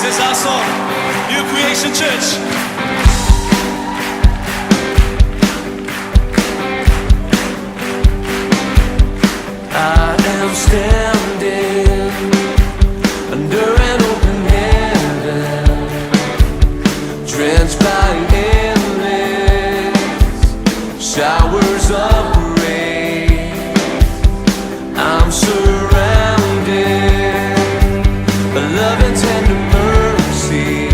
This is our song, New Creation Church. I am standing under an open heaven, drenched by endless showers of rain. I'm surrounded by love and tender mercy,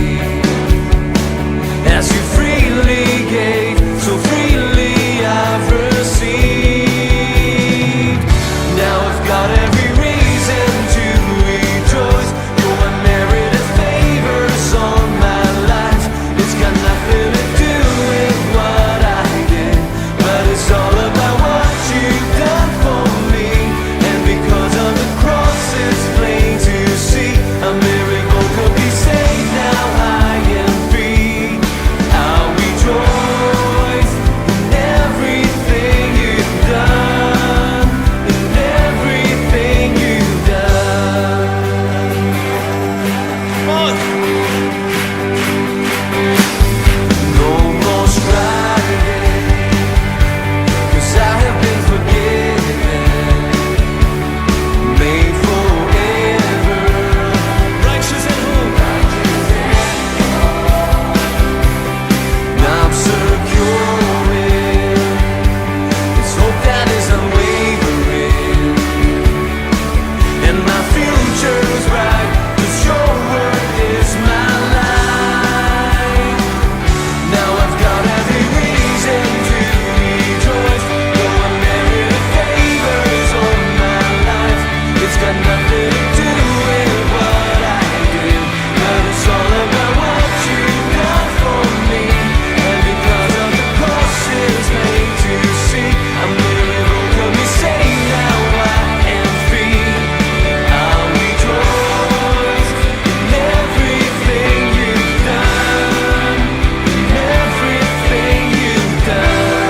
as you freely gave, so freely I've received. Now I've got every reason to rejoice. Your unmerited favors on my life. It's got nothing to do with what I did, but it's all about what you've done for me. And because of the cross, it's plain to see a miracle could be saved. Now I am free. I'll rejoice in everything you've done, in everything you've done. Come on. No more striving, 'cause I have been forgiven, made forever. Righteous and holy. I'm secure in this hope that is unwavering, and my future's bright, 'cause your word is my life. Now I've got every reason to rejoice. Your unmerited favors on my life. It's got nothing to do with what I did, but it's all about what you've done for me. And because of the cross, it's made to see a miracle could be saved. Now I am free. I'll rejoice in everything you've done, in everything you've done.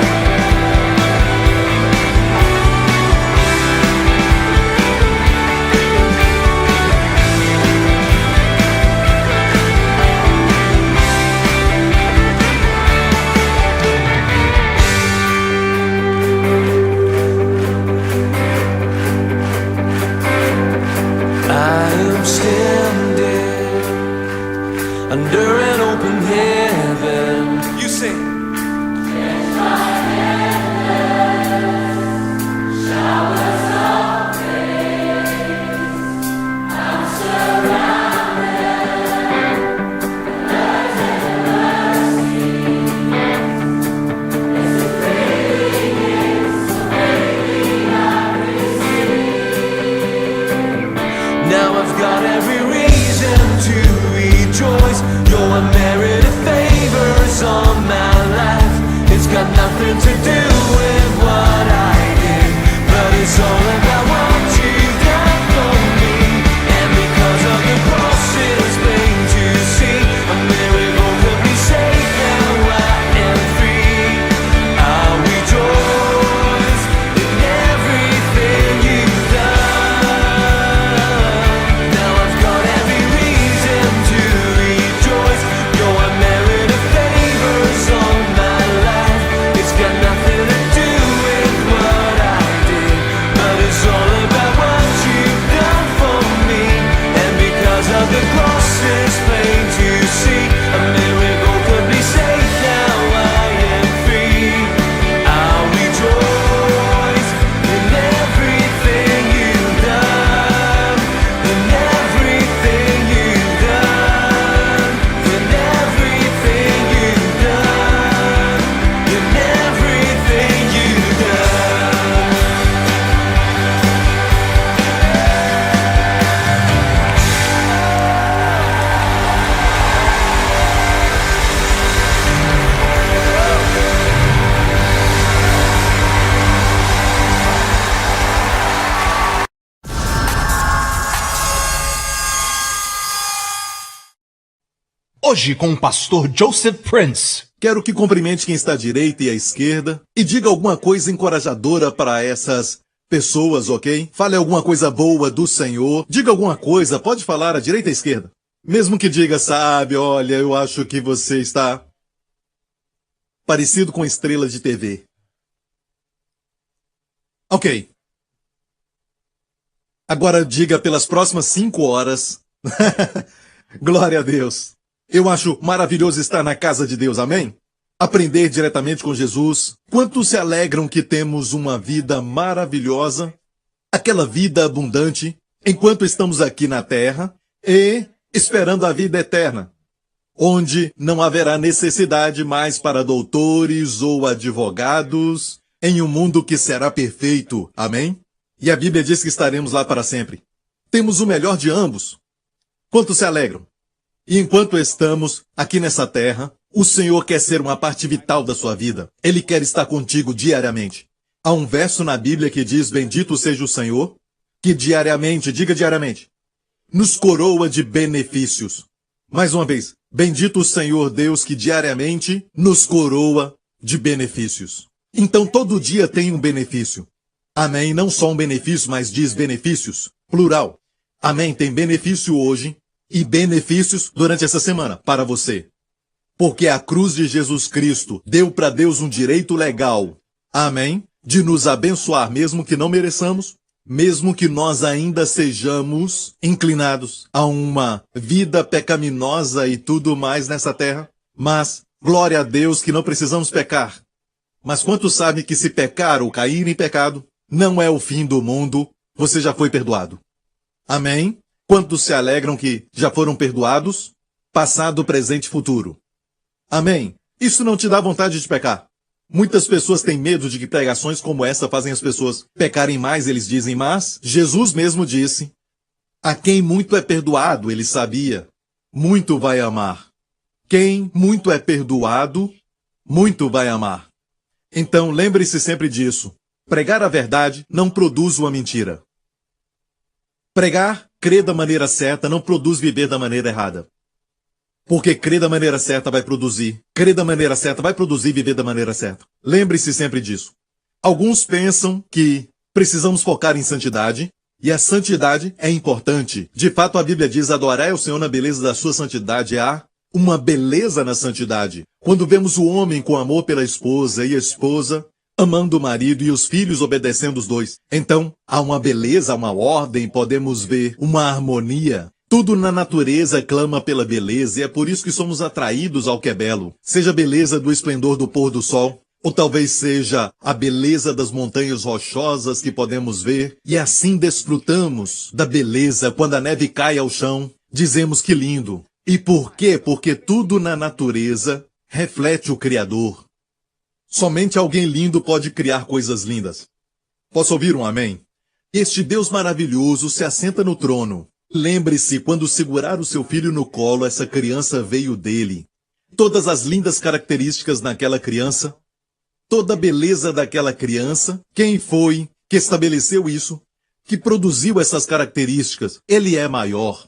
I am standing under an open heaven. You sing. Now I've got every reason to rejoice. Your unmerited favors on my life. It's got nothing to do with what I did, but it's all about what you've done for me. And because of the cross, it's plain to see a miracle could be saved. Now I am free. I'll rejoice in everything you've done. Now I've got every reason to rejoice. Your unmerited favors on my life. It's got nothing to do with what I did, but it's all about what you've done for me. And because of the cross, it's plain to see a miracle could be saved. Now I am free. I'll rejoice in everything you've done, in everything you've done, in everything you've done, in everything you've done. Hoje com o pastor Joseph Prince. Quero que cumprimente quem está à direita e à esquerda e diga alguma coisa encorajadora para essas pessoas, ok? Fale alguma coisa boa do Senhor. Diga alguma coisa, pode falar à direita e à esquerda. Mesmo que diga, sabe, olha, eu acho que você está parecido com estrela de TV. Ok. Agora diga pelas próximas 5 horas. Glória a Deus. Eu acho maravilhoso estar na casa de Deus, amém? Aprender diretamente com Jesus. Quantos se alegram que temos uma vida maravilhosa, aquela vida abundante, enquanto estamos aqui na terra e esperando a vida eterna, onde não haverá necessidade mais para doutores ou advogados, em um mundo que será perfeito, amém? E a Bíblia diz que estaremos lá para sempre. Temos o melhor de ambos. Quantos se alegram? E enquanto estamos aqui nessa terra, o Senhor quer ser uma parte vital da sua vida. Ele quer estar contigo diariamente. Há um verso na Bíblia que diz, bendito seja o Senhor, que diariamente, diga diariamente, nos coroa de benefícios. Mais uma vez, bendito o Senhor Deus que diariamente nos coroa de benefícios. Então todo dia tem um benefício. Amém? Não só um benefício, mas diz benefícios, plural. Amém? Tem benefício hoje e benefícios durante essa semana para você. Porque a cruz de Jesus Cristo deu para Deus um direito legal, amém, de nos abençoar mesmo que não mereçamos, mesmo que nós ainda sejamos inclinados a uma vida pecaminosa e tudo mais nessa terra. Mas, glória a Deus que não precisamos pecar. Mas quantos sabem que se pecar ou cair em pecado, não é o fim do mundo, você já foi perdoado. Amém? Quantos se alegram que já foram perdoados? Passado, presente e futuro. Amém? Isso não te dá vontade de pecar. Muitas pessoas têm medo de que pregações como essa fazem as pessoas pecarem mais, eles dizem, mas Jesus mesmo disse, a quem muito é perdoado, ele sabia, muito vai amar. Quem muito é perdoado, muito vai amar. Então lembre-se sempre disso. Pregar a verdade não produz uma mentira. Pregar, crer da maneira certa, não produz viver da maneira errada. Porque crer da maneira certa vai produzir. Crer da maneira certa vai produzir viver da maneira certa. Lembre-se sempre disso. Alguns pensam que precisamos focar em santidade, e a santidade é importante. De fato, a Bíblia diz, adorai ao Senhor na beleza da sua santidade. Há uma beleza na santidade. Quando vemos o homem com amor pela esposa e a esposa amando o marido e os filhos obedecendo os dois. Então, há uma beleza, há uma ordem, podemos ver uma harmonia. Tudo na natureza clama pela beleza e é por isso que somos atraídos ao que é belo. Seja a beleza do esplendor do pôr do sol, ou talvez seja a beleza das montanhas rochosas que podemos ver, e assim desfrutamos da beleza quando a neve cai ao chão, dizemos que lindo. E por quê? Porque tudo na natureza reflete o Criador. Somente alguém lindo pode criar coisas lindas. Posso ouvir um amém? Este Deus maravilhoso se assenta no trono. Lembre-se, quando segurar o seu filho no colo, essa criança veio dele. Todas as lindas características naquela criança, toda a beleza daquela criança, quem foi que estabeleceu isso, que produziu essas características? Ele é maior.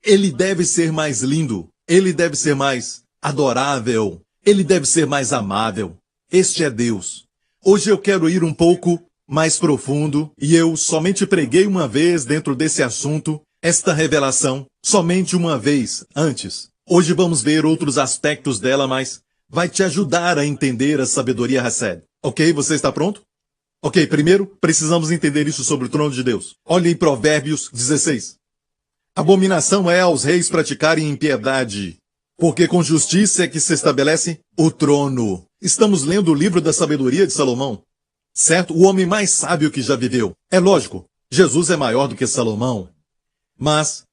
Ele deve ser mais lindo. Ele deve ser mais adorável. Ele deve ser mais amável. Este é Deus. Hoje eu quero ir um pouco mais profundo, e eu somente preguei uma vez dentro desse assunto, esta revelação, somente uma vez antes. Hoje vamos ver outros aspectos dela, mas vai te ajudar a entender a sabedoria Hesed. Ok? Você está pronto? Ok, primeiro, precisamos entender isso sobre o trono de Deus. Olhe em Provérbios 16. Abominação é aos reis praticarem impiedade, porque com justiça é que se estabelece o trono. Estamos lendo o livro da sabedoria de Salomão, certo? O homem mais sábio que já viveu. É lógico, Jesus é maior do que Salomão. Mas,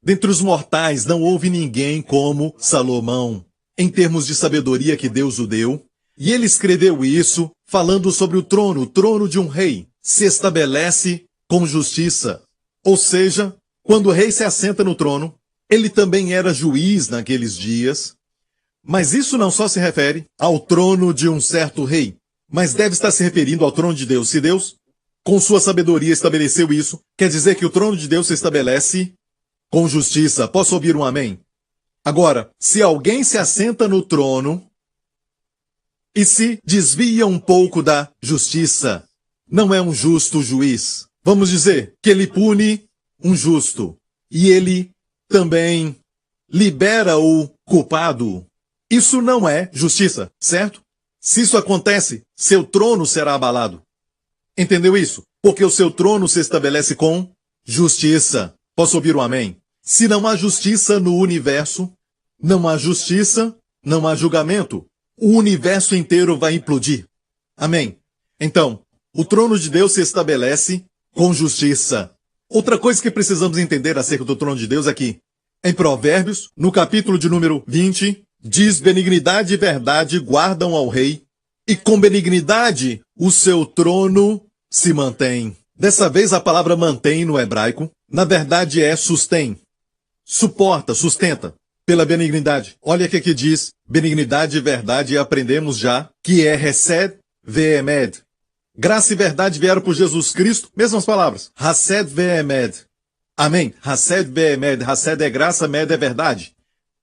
dentre os mortais, não houve ninguém como Salomão, em termos de sabedoria que Deus o deu. E ele escreveu isso falando sobre o trono de um rei. Se estabelece com justiça. Ou seja, quando o rei se assenta no trono, ele também era juiz naqueles dias. Mas isso não só se refere ao trono de um certo rei, mas deve estar se referindo ao trono de Deus. Se Deus, com sua sabedoria, estabeleceu isso, quer dizer que o trono de Deus se estabelece com justiça. Posso ouvir um amém? Agora, se alguém se assenta no trono e se desvia um pouco da justiça, não é um justo juiz. Vamos dizer que ele pune um justo e ele também libera o culpado. Isso não é justiça, certo? Se isso acontece, seu trono será abalado. Entendeu isso? Porque o seu trono se estabelece com justiça. Posso ouvir um amém? Se não há justiça no universo, não há justiça, não há julgamento. O universo inteiro vai implodir. Amém? Então, o trono de Deus se estabelece com justiça. Outra coisa que precisamos entender acerca do trono de Deus é que, em Provérbios, no capítulo de número 20, diz: benignidade e verdade guardam ao rei, e com benignidade o seu trono se mantém. Dessa vez a palavra mantém no hebraico, na verdade é sustém. Suporta, sustenta, pela benignidade. Olha o que aqui diz, benignidade e verdade, e aprendemos já que é Hesed ve'emed. Graça e verdade vieram por Jesus Cristo, mesmas palavras. Hesed ve'emed. Amém? Hesed ve'emed. Hesed é graça, med é verdade.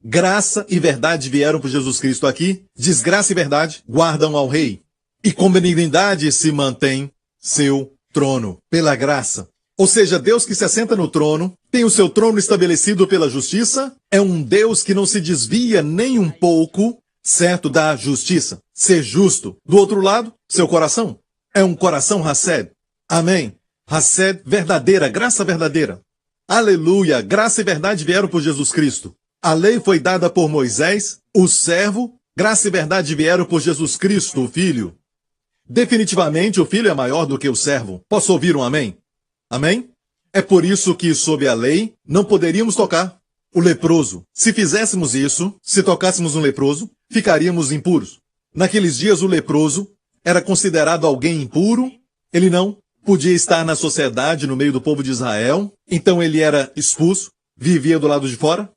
Graça e verdade vieram por Jesus Cristo aqui. Desgraça e verdade guardam ao rei. E com benignidade se mantém seu trono, pela graça. Ou seja, Deus que se assenta no trono, tem o seu trono estabelecido pela justiça, é um Deus que não se desvia nem um pouco, certo, da justiça. Ser justo. Do outro lado, seu coração. É um coração Hesed. Amém. Hesed verdadeira, graça verdadeira. Aleluia, graça e verdade vieram por Jesus Cristo. A lei foi dada por Moisés, o servo, graça e verdade vieram por Jesus Cristo, o Filho. Definitivamente o Filho é maior do que o servo. Posso ouvir um amém? Amém? É por isso que, sob a lei, não poderíamos tocar o leproso. Se fizéssemos isso, se tocássemos um leproso, ficaríamos impuros. Naqueles dias o leproso era considerado alguém impuro, ele não podia estar na sociedade, no meio do povo de Israel, então ele era expulso, vivia do lado de fora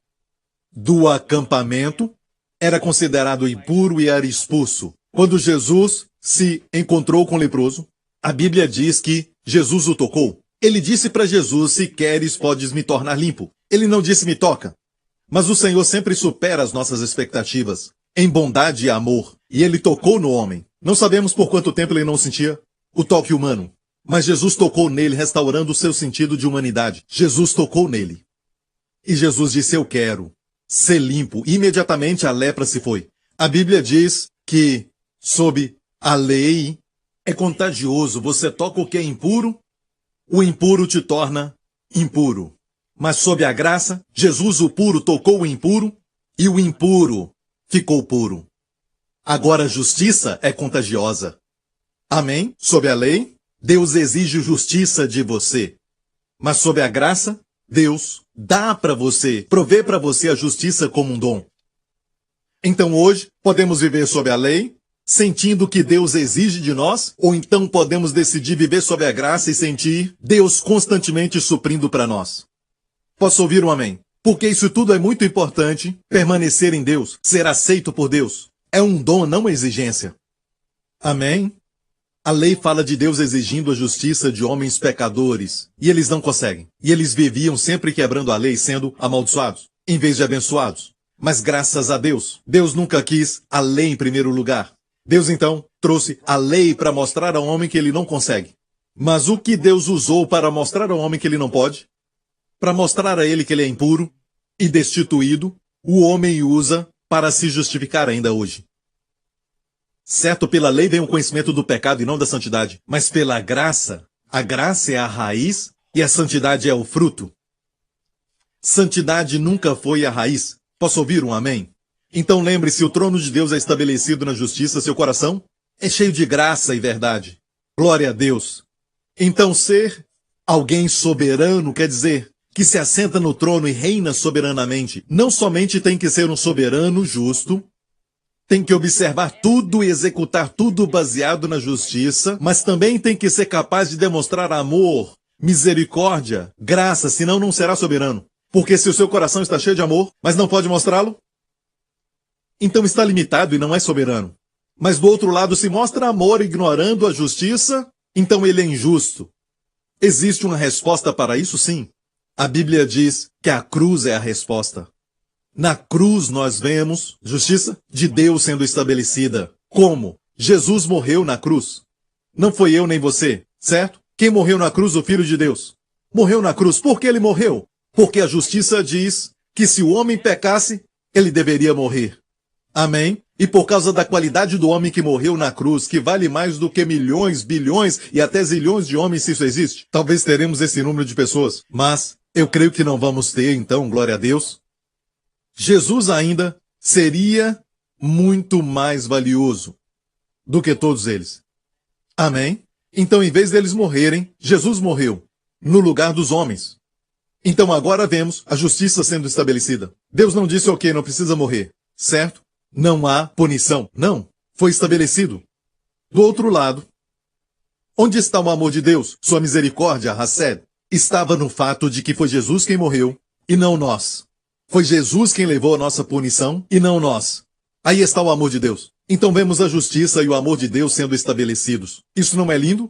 do acampamento, era considerado impuro e era expulso. Quando Jesus se encontrou com o leproso, a Bíblia diz que Jesus o tocou. Ele disse para Jesus: se queres, podes me tornar limpo. Ele não disse: me toca. Mas o Senhor sempre supera as nossas expectativas, em bondade e amor, e ele tocou no homem. Não sabemos por quanto tempo ele não sentia o toque humano, mas Jesus tocou nele, restaurando o seu sentido de humanidade. Jesus tocou nele. E Jesus disse: eu quero ser limpo. Imediatamente a lepra se foi. A Bíblia diz que, sob a lei, é contagioso. Você toca o que é impuro, o impuro te torna impuro. Mas sob a graça, Jesus o puro tocou o impuro e o impuro ficou puro. Agora a justiça é contagiosa. Amém? Sob a lei, Deus exige justiça de você. Mas sob a graça, Deus dá para você, provê para você a justiça como um dom. Então hoje, podemos viver sob a lei, sentindo o que Deus exige de nós, ou então podemos decidir viver sob a graça e sentir Deus constantemente suprindo para nós. Posso ouvir um amém? Porque isso tudo é muito importante, permanecer em Deus, ser aceito por Deus. É um dom, não uma exigência. Amém? A lei fala de Deus exigindo a justiça de homens pecadores, e eles não conseguem. E eles viviam sempre quebrando a lei, sendo amaldiçoados, em vez de abençoados. Mas graças a Deus, Deus nunca quis a lei em primeiro lugar. Deus então trouxe a lei para mostrar ao homem que ele não consegue. Mas o que Deus usou para mostrar ao homem que ele não pode? Para mostrar a ele que ele é impuro e destituído, o homem usa para se justificar ainda hoje. Certo, pela lei vem o conhecimento do pecado e não da santidade. Mas pela graça, a graça é a raiz e a santidade é o fruto. Santidade nunca foi a raiz. Posso ouvir um amém? Então lembre-se, o trono de Deus é estabelecido na justiça, seu coração é cheio de graça e verdade. Glória a Deus. Então ser alguém soberano quer dizer que se assenta no trono e reina soberanamente. Não somente tem que ser um soberano justo, tem que observar tudo e executar tudo baseado na justiça, mas também tem que ser capaz de demonstrar amor, misericórdia, graça, senão não será soberano. Porque se o seu coração está cheio de amor, mas não pode mostrá-lo, então está limitado e não é soberano. Mas do outro lado, se mostra amor ignorando a justiça, então ele é injusto. Existe uma resposta para isso, sim. A Bíblia diz que a cruz é a resposta. Na cruz nós vemos justiça de Deus sendo estabelecida. Como? Jesus morreu na cruz. Não foi eu nem você, certo? Quem morreu na cruz? O Filho de Deus. Morreu na cruz. Por que ele morreu? Porque a justiça diz que se o homem pecasse, ele deveria morrer. Amém? E por causa da qualidade do homem que morreu na cruz, que vale mais do que milhões, bilhões e até zilhões de homens, se isso existe, talvez teremos esse número de pessoas. Mas eu creio que não vamos ter, então, glória a Deus. Jesus ainda seria muito mais valioso do que todos eles. Amém? Então, em vez deles morrerem, Jesus morreu no lugar dos homens. Então agora vemos a justiça sendo estabelecida. Deus não disse, ok, não precisa morrer, certo? Não há punição. Não. Foi estabelecido. Do outro lado, onde está o amor de Deus? Sua misericórdia, Hesed, estava no fato de que foi Jesus quem morreu e não nós. Foi Jesus quem levou a nossa punição e não nós. Aí está o amor de Deus. Então vemos a justiça e o amor de Deus sendo estabelecidos. Isso não é lindo?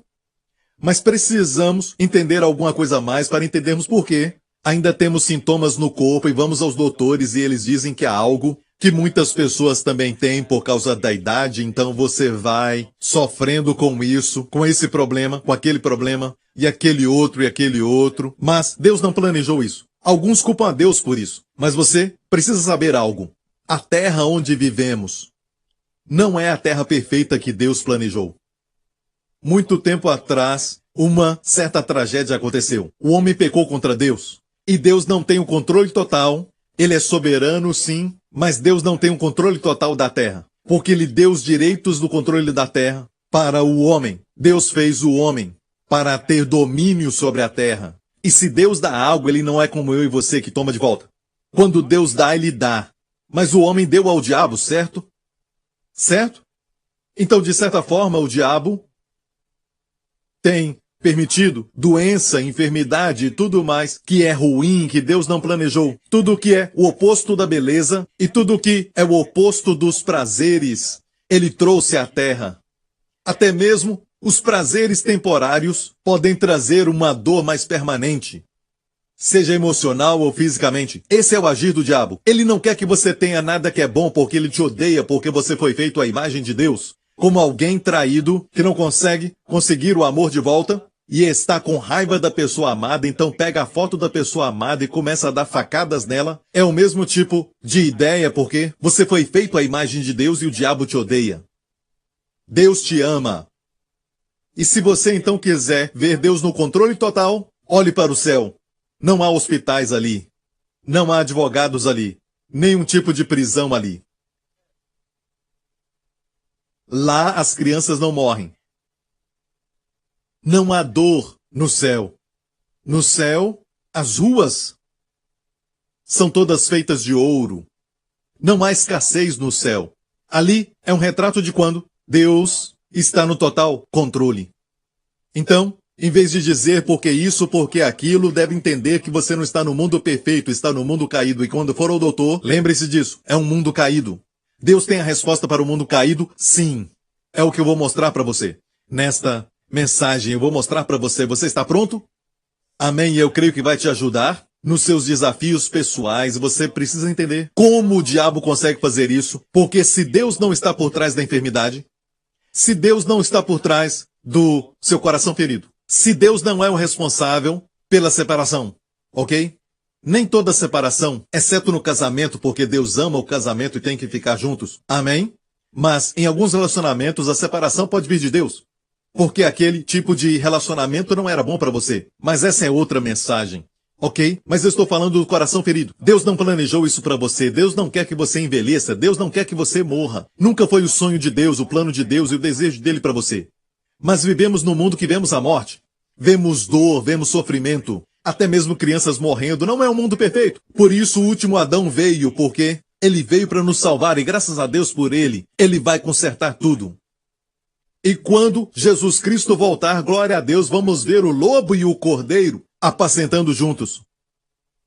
Mas precisamos entender alguma coisa a mais para entendermos por quê. Ainda temos sintomas no corpo e vamos aos doutores e eles dizem que há algo que muitas pessoas também têm por causa da idade, então você vai sofrendo com isso, com esse problema, com aquele problema, e aquele outro, mas Deus não planejou isso. Alguns culpam a Deus por isso, mas você precisa saber algo. A terra onde vivemos não é a terra perfeita que Deus planejou. Muito tempo atrás, uma certa tragédia aconteceu. O homem pecou contra Deus, e Deus não tem o controle total. Ele é soberano, sim, mas Deus não tem um controle total da terra, porque Ele deu os direitos do controle da terra para o homem. Deus fez o homem para ter domínio sobre a terra. E se Deus dá algo, Ele não é como eu e você que toma de volta. Quando Deus dá, Ele dá. Mas o homem deu ao diabo, certo? Certo? Então, de certa forma, o diabo tem permitido doença, enfermidade e tudo mais que é ruim, que Deus não planejou. Tudo que é o oposto da beleza e tudo que é o oposto dos prazeres, Ele trouxe à terra. Até mesmo os prazeres temporários podem trazer uma dor mais permanente, seja emocional ou fisicamente. Esse é o agir do diabo. Ele não quer que você tenha nada que é bom porque ele te odeia, porque você foi feito à imagem de Deus. Como alguém traído que não conseguir o amor de volta e está com raiva da pessoa amada, então pega a foto da pessoa amada e começa a dar facadas nela. É o mesmo tipo de ideia porque você foi feito à imagem de Deus e o diabo te odeia. Deus te ama. E se você então quiser ver Deus no controle total, olhe para o céu. Não há hospitais ali. Não há advogados ali. Nenhum tipo de prisão ali. Lá as crianças não morrem. Não há dor no céu. No céu, as ruas são todas feitas de ouro. Não há escassez no céu. Ali é um retrato de quando Deus está no total controle. Então, em vez de dizer porque isso, porque aquilo, deve entender que você não está no mundo perfeito, está no mundo caído. E quando for ao doutor, lembre-se disso. É um mundo caído. Deus tem a resposta para o mundo caído? Sim. É o que eu vou mostrar para você. Nesta mensagem eu vou mostrar para você. Você está pronto? Amém. E eu creio que vai te ajudar nos seus desafios pessoais. Você precisa entender como o diabo consegue fazer isso. Porque se Deus não está por trás da enfermidade, se Deus não está por trás do seu coração ferido, se Deus não é o responsável pela separação, ok? Nem toda separação, exceto no casamento, porque Deus ama o casamento e tem que ficar juntos. Amém? Mas em alguns relacionamentos a separação pode vir de Deus, porque aquele tipo de relacionamento não era bom para você. Mas essa é outra mensagem, ok? Mas eu estou falando do coração ferido. Deus não planejou isso para você. Deus não quer que você envelheça. Deus não quer que você morra. Nunca foi o sonho de Deus, o plano de Deus e o desejo dele para você. Mas vivemos num mundo que vemos a morte. Vemos dor, vemos sofrimento. Até mesmo crianças morrendo. Não é um mundo perfeito. Por isso o último Adão veio, porque ele veio para nos salvar e graças a Deus por ele, ele vai consertar tudo. E quando Jesus Cristo voltar, glória a Deus, vamos ver o lobo e o cordeiro apacentando juntos.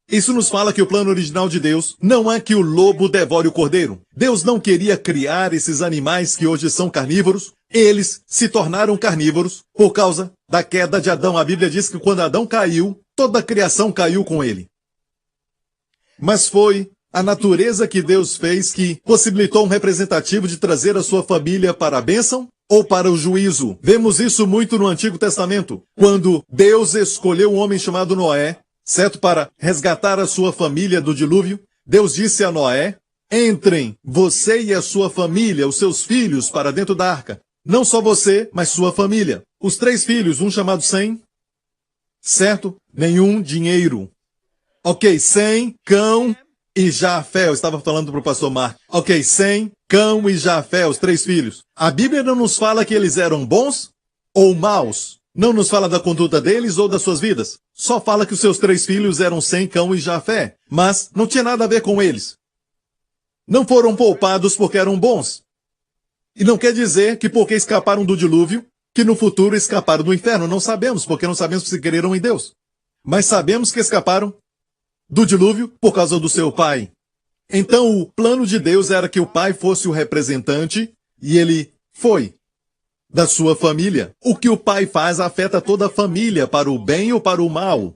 Isso nos fala que o plano original de Deus não é que o lobo devore o cordeiro. Deus não queria criar esses animais que hoje são carnívoros. Eles se tornaram carnívoros por causa da queda de Adão. A Bíblia diz que quando Adão caiu, toda a criação caiu com ele. Mas foi a natureza que Deus fez que possibilitou um representativo de trazer a sua família para a bênção ou para o juízo. Vemos isso muito no Antigo Testamento, quando Deus escolheu um homem chamado Noé, certo? Para resgatar a sua família do dilúvio, Deus disse a Noé: entrem, você e a sua família, os seus filhos, para dentro da arca. Não só você, mas sua família. Os 3 filhos, um chamado Sem, certo? Nenhum dinheiro. Ok, Sem, Cão e Jafé. Eu estava falando para o pastor Mark. Ok, Sem, Cão e Jafé, os 3 filhos. A Bíblia não nos fala que eles eram bons ou maus. Não nos fala da conduta deles ou das suas vidas. Só fala que os seus 3 filhos eram Sem, Cão e Jafé. Mas não tinha nada a ver com eles. Não foram poupados porque eram bons. E não quer dizer que porque escaparam do dilúvio, que no futuro escaparam do inferno. Não sabemos, porque não sabemos se creram em Deus. Mas sabemos que escaparam do dilúvio por causa do seu pai. Então o plano de Deus era que o pai fosse o representante, e ele foi, da sua família. O que o pai faz afeta toda a família, para o bem ou para o mal.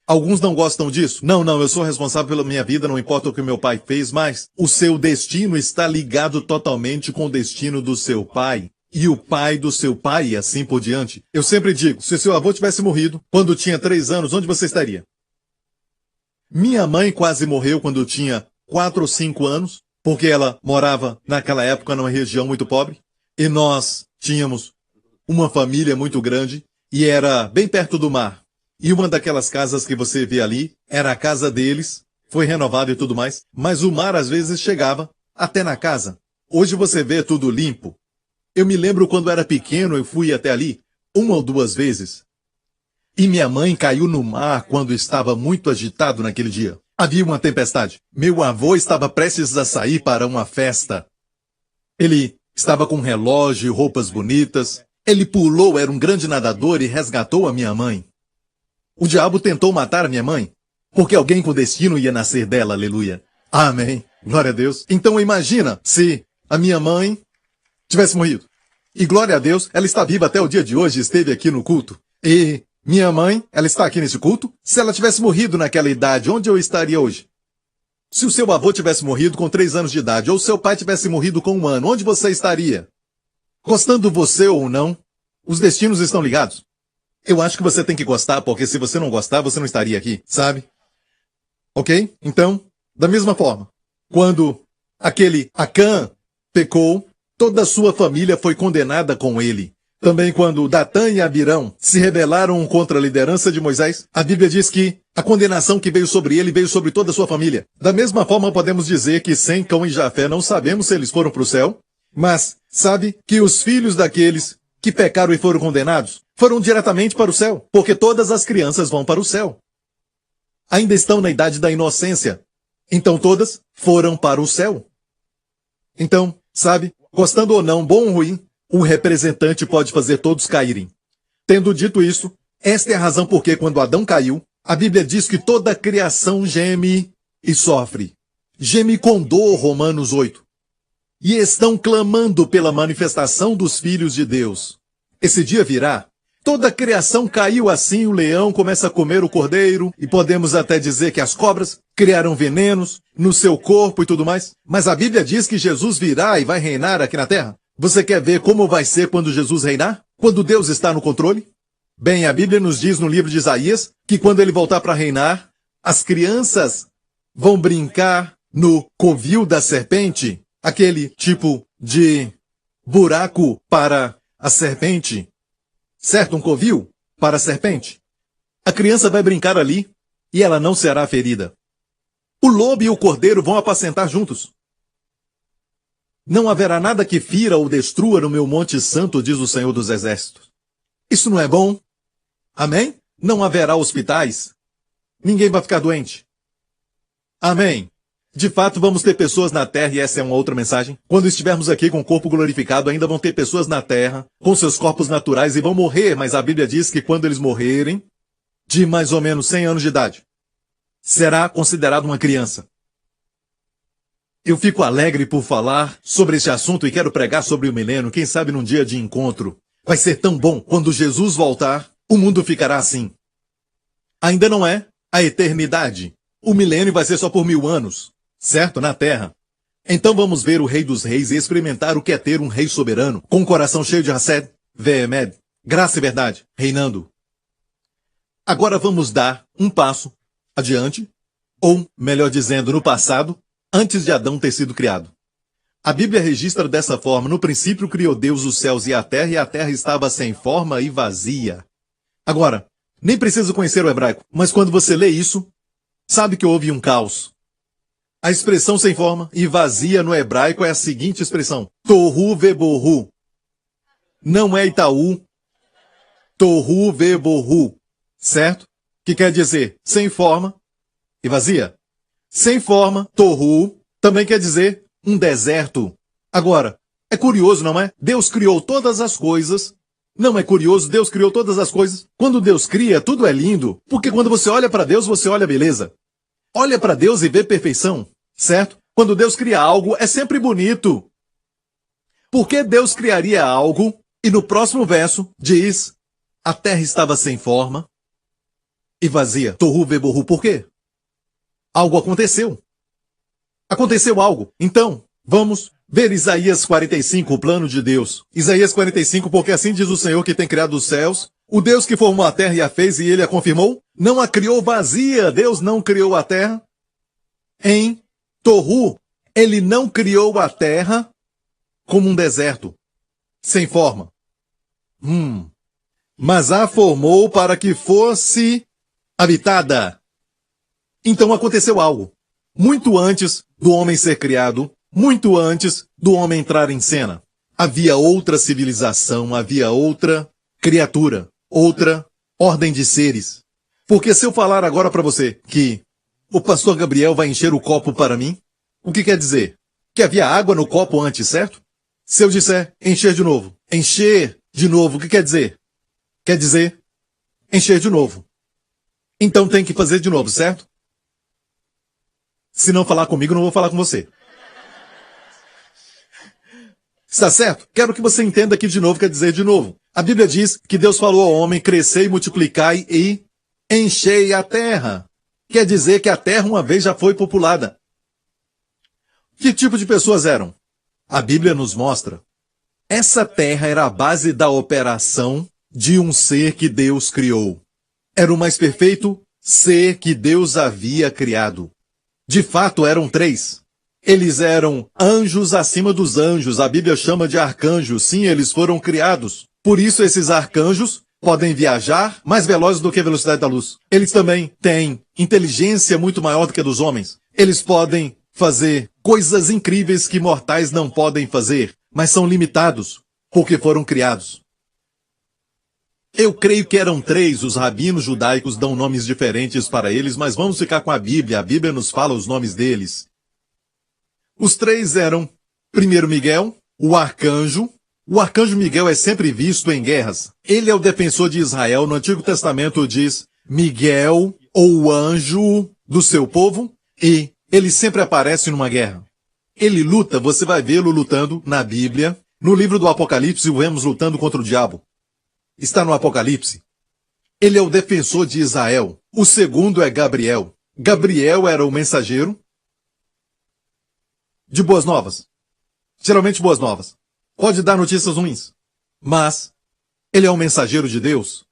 Alguns não gostam disso. Não, eu sou responsável pela minha vida, não importa o que meu pai fez, mas o seu destino está ligado totalmente com o destino do seu pai. E o pai do seu pai, e assim por diante. Eu sempre digo, se seu avô tivesse morrido quando tinha 3 anos, onde você estaria? Minha mãe quase morreu quando tinha 4 ou 5 anos, porque ela morava naquela época numa região muito pobre, e nós tínhamos uma família muito grande, e era bem perto do mar. E uma daquelas casas que você vê ali era a casa deles, foi renovada e tudo mais, mas o mar às vezes chegava até na casa. Hoje você vê tudo limpo. Eu me lembro quando era pequeno, eu fui até ali 1 ou 2 vezes. E minha mãe caiu no mar quando estava muito agitado naquele dia. Havia uma tempestade. Meu avô estava prestes a sair para uma festa. Ele estava com um relógio e roupas bonitas. Ele pulou, era um grande nadador e resgatou a minha mãe. O diabo tentou matar a minha mãe, porque alguém com destino ia nascer dela, aleluia. Amém. Glória a Deus. Então imagina se a minha mãe tivesse morrido. E glória a Deus, ela está viva até o dia de hoje, esteve aqui no culto. E minha mãe, ela está aqui nesse culto. Se ela tivesse morrido naquela idade, onde eu estaria hoje? Se o seu avô tivesse morrido com 3 anos de idade, ou seu pai tivesse morrido com 1 ano, onde você estaria? Gostando você ou não, os destinos estão ligados. Eu acho que você tem que gostar, porque se você não gostar, você não estaria aqui, sabe? Ok? Então, da mesma forma, quando aquele Acã pecou, toda a sua família foi condenada com ele. Também quando Datã e Abirão se rebelaram contra a liderança de Moisés, a Bíblia diz que a condenação que veio sobre ele veio sobre toda a sua família. Da mesma forma, podemos dizer que Sem, Cão e Jafé, não sabemos se eles foram para o céu, mas sabe que os filhos daqueles que pecaram e foram condenados foram diretamente para o céu, porque todas as crianças vão para o céu. Ainda estão na idade da inocência. Então todas foram para o céu. Então, sabe, gostando ou não, bom ou ruim, o representante pode fazer todos caírem. Tendo dito isso, esta é a razão porque quando Adão caiu, a Bíblia diz que toda a criação geme e sofre. Geme com dor, Romanos 8. E estão clamando pela manifestação dos filhos de Deus. Esse dia virá. Toda a criação caiu assim, o leão começa a comer o cordeiro, e podemos até dizer que as cobras criaram venenos no seu corpo e tudo mais. Mas a Bíblia diz que Jesus virá e vai reinar aqui na terra. Você quer ver como vai ser quando Jesus reinar? Quando Deus está no controle? Bem, a Bíblia nos diz no livro de Isaías que quando ele voltar para reinar, as crianças vão brincar no covil da serpente, aquele tipo de buraco para a serpente. Certo? Um covil para a serpente. A criança vai brincar ali e ela não será ferida. O lobo e o cordeiro vão apacentar juntos. Não haverá nada que fira ou destrua no meu monte santo, diz o Senhor dos Exércitos. Isso não é bom? Amém? Não haverá hospitais. Ninguém vai ficar doente. Amém. De fato, vamos ter pessoas na terra, e essa é uma outra mensagem. Quando estivermos aqui com o corpo glorificado, ainda vão ter pessoas na terra, com seus corpos naturais, e vão morrer, mas a Bíblia diz que quando eles morrerem, de mais ou menos 100 anos de idade, será considerado uma criança. Eu fico alegre por falar sobre esse assunto e quero pregar sobre o milênio, quem sabe num dia de encontro. Vai ser tão bom, quando Jesus voltar, o mundo ficará assim. Ainda não é a eternidade. O milênio vai ser só por 1000 anos. Certo? Na terra. Então vamos ver o Rei dos Reis e experimentar o que é ter um rei soberano, com um coração cheio de Hased, Ve'emed, graça e verdade, reinando. Agora vamos dar um passo adiante, ou, melhor dizendo, no passado, antes de Adão ter sido criado. A Bíblia registra dessa forma: no princípio criou Deus os céus e a terra estava sem forma e vazia. Agora, nem precisa conhecer o hebraico, mas quando você lê isso, sabe que houve um caos. A expressão sem forma e vazia no hebraico é a seguinte expressão: tohu vebohu. Não é Itaú. Tohu vebohu. Certo? Que quer dizer sem forma e vazia. Sem forma, tohu, também quer dizer um deserto. Agora, é curioso, não é? Deus criou todas as coisas. Não é curioso? Deus criou todas as coisas. Quando Deus cria, tudo é lindo. Porque quando você olha para Deus, você olha beleza. Olha para Deus e vê perfeição. Certo? Quando Deus cria algo, é sempre bonito. Por que Deus criaria algo e no próximo verso diz: a terra estava sem forma e vazia? Tohu vebohu. Por quê? Algo aconteceu. Aconteceu algo. Então, vamos ver Isaías 45, o plano de Deus. Isaías 45, porque assim diz o Senhor que tem criado os céus, o Deus que formou a terra e a fez e ele a confirmou, não a criou vazia. Deus não criou a terra em Tohu. Ele não criou a terra como um deserto, sem forma. Mas a formou para que fosse habitada. Então aconteceu algo. Muito antes do homem ser criado, muito antes do homem entrar em cena, havia outra civilização, havia outra criatura, outra ordem de seres. Porque se eu falar agora para você que o pastor Gabriel vai encher o copo para mim, o que quer dizer? Que havia água no copo antes, certo? Se eu disser encher de novo, o que quer dizer? Quer dizer encher de novo. Então tem que fazer de novo, certo? Se não falar comigo, não vou falar com você. Está certo? Quero que você entenda que de novo quer dizer de novo. A Bíblia diz que Deus falou ao homem: crescei, multiplicai e enchei a terra. Quer dizer que a terra uma vez já foi populada. Que tipo de pessoas eram? A Bíblia nos mostra. Essa terra era a base da operação de um ser que Deus criou. Era o mais perfeito ser que Deus havia criado. De fato, eram 3. Eles eram anjos acima dos anjos. A Bíblia chama de arcanjos. Sim, eles foram criados. Por isso, esses arcanjos podem viajar mais velozes do que a velocidade da luz. Eles também têm inteligência muito maior do que a dos homens. Eles podem fazer coisas incríveis que mortais não podem fazer, mas são limitados, porque foram criados. Eu creio que eram 3, os rabinos judaicos dão nomes diferentes para eles, mas vamos ficar com a Bíblia nos fala os nomes deles. Os 3 eram, primeiro Miguel, o arcanjo. O arcanjo Miguel é sempre visto em guerras. Ele é o defensor de Israel. No Antigo Testamento diz Miguel, ou o anjo do seu povo, e ele sempre aparece numa guerra. Ele luta, você vai vê-lo lutando na Bíblia. No livro do Apocalipse, o vemos lutando contra o diabo. Está no Apocalipse. Ele é o defensor de Israel. O segundo é Gabriel. Gabriel era o mensageiro de boas novas. Geralmente boas novas. Pode dar notícias ruins. Mas ele é o mensageiro de Deus.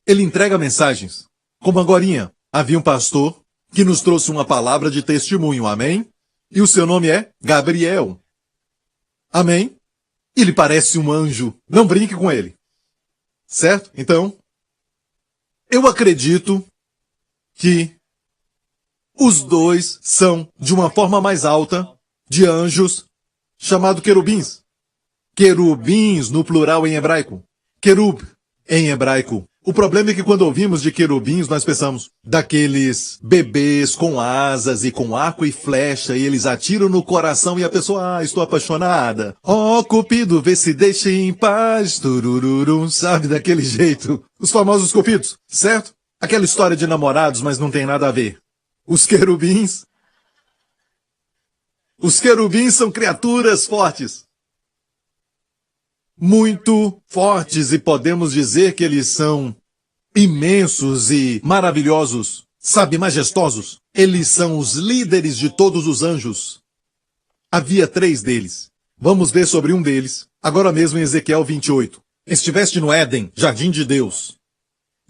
Ele entrega mensagens. Como agorinha, havia um pastor que nos trouxe uma palavra de testemunho. Amém? E o seu nome é Gabriel. Amém? Ele parece um anjo. Não brinque com ele. Certo? Então, eu acredito que os 2 são, de uma forma mais alta, de anjos, chamado querubins. Querubins no plural em hebraico. Querub em hebraico. O problema é que quando ouvimos de querubins, nós pensamos daqueles bebês com asas e com arco e flecha, e eles atiram no coração e a pessoa, estou apaixonada. Oh, Cupido, vê se deixa em paz, turururum, sabe, daquele jeito. Os famosos cupidos, certo? Aquela história de namorados, mas não tem nada a ver. Os querubins são criaturas fortes. Muito fortes, e podemos dizer que eles são imensos e maravilhosos, sabe, majestosos. Eles são os líderes de todos os anjos. Havia 3 deles. Vamos ver sobre um deles, agora mesmo em Ezequiel 28. Estiveste no Éden, jardim de Deus.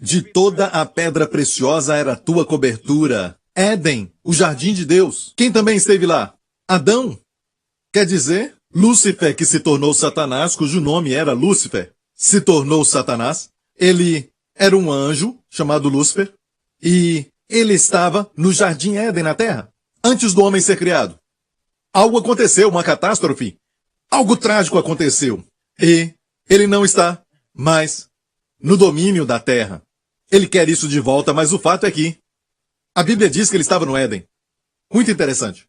De toda a pedra preciosa era a tua cobertura. Éden, o jardim de Deus. Quem também esteve lá? Adão. Quer dizer, Lúcifer, que se tornou Satanás, cujo nome era Lúcifer, se tornou Satanás. Ele era um anjo chamado Lúcifer e ele estava no jardim Éden na terra, antes do homem ser criado. Algo aconteceu, uma catástrofe. Algo trágico aconteceu. E ele não está mais no domínio da terra. Ele quer isso de volta, mas o fato é que a Bíblia diz que ele estava no Éden. Muito interessante.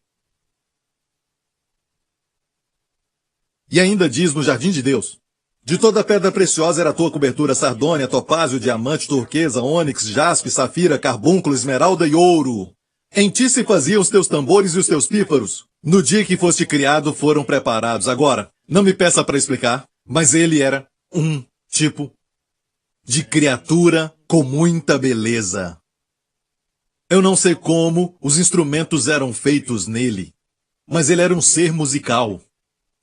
E ainda diz no jardim de Deus: de toda pedra preciosa era a tua cobertura, sardônia, topázio, diamante, turquesa, ônix, jaspe, safira, carbúnculo, esmeralda e ouro. Em ti se faziam os teus tambores e os teus pífaros. No dia que foste criado foram preparados. Agora, não me peça para explicar, mas ele era um tipo de criatura com muita beleza. Eu não sei como os instrumentos eram feitos nele, mas ele era um ser musical.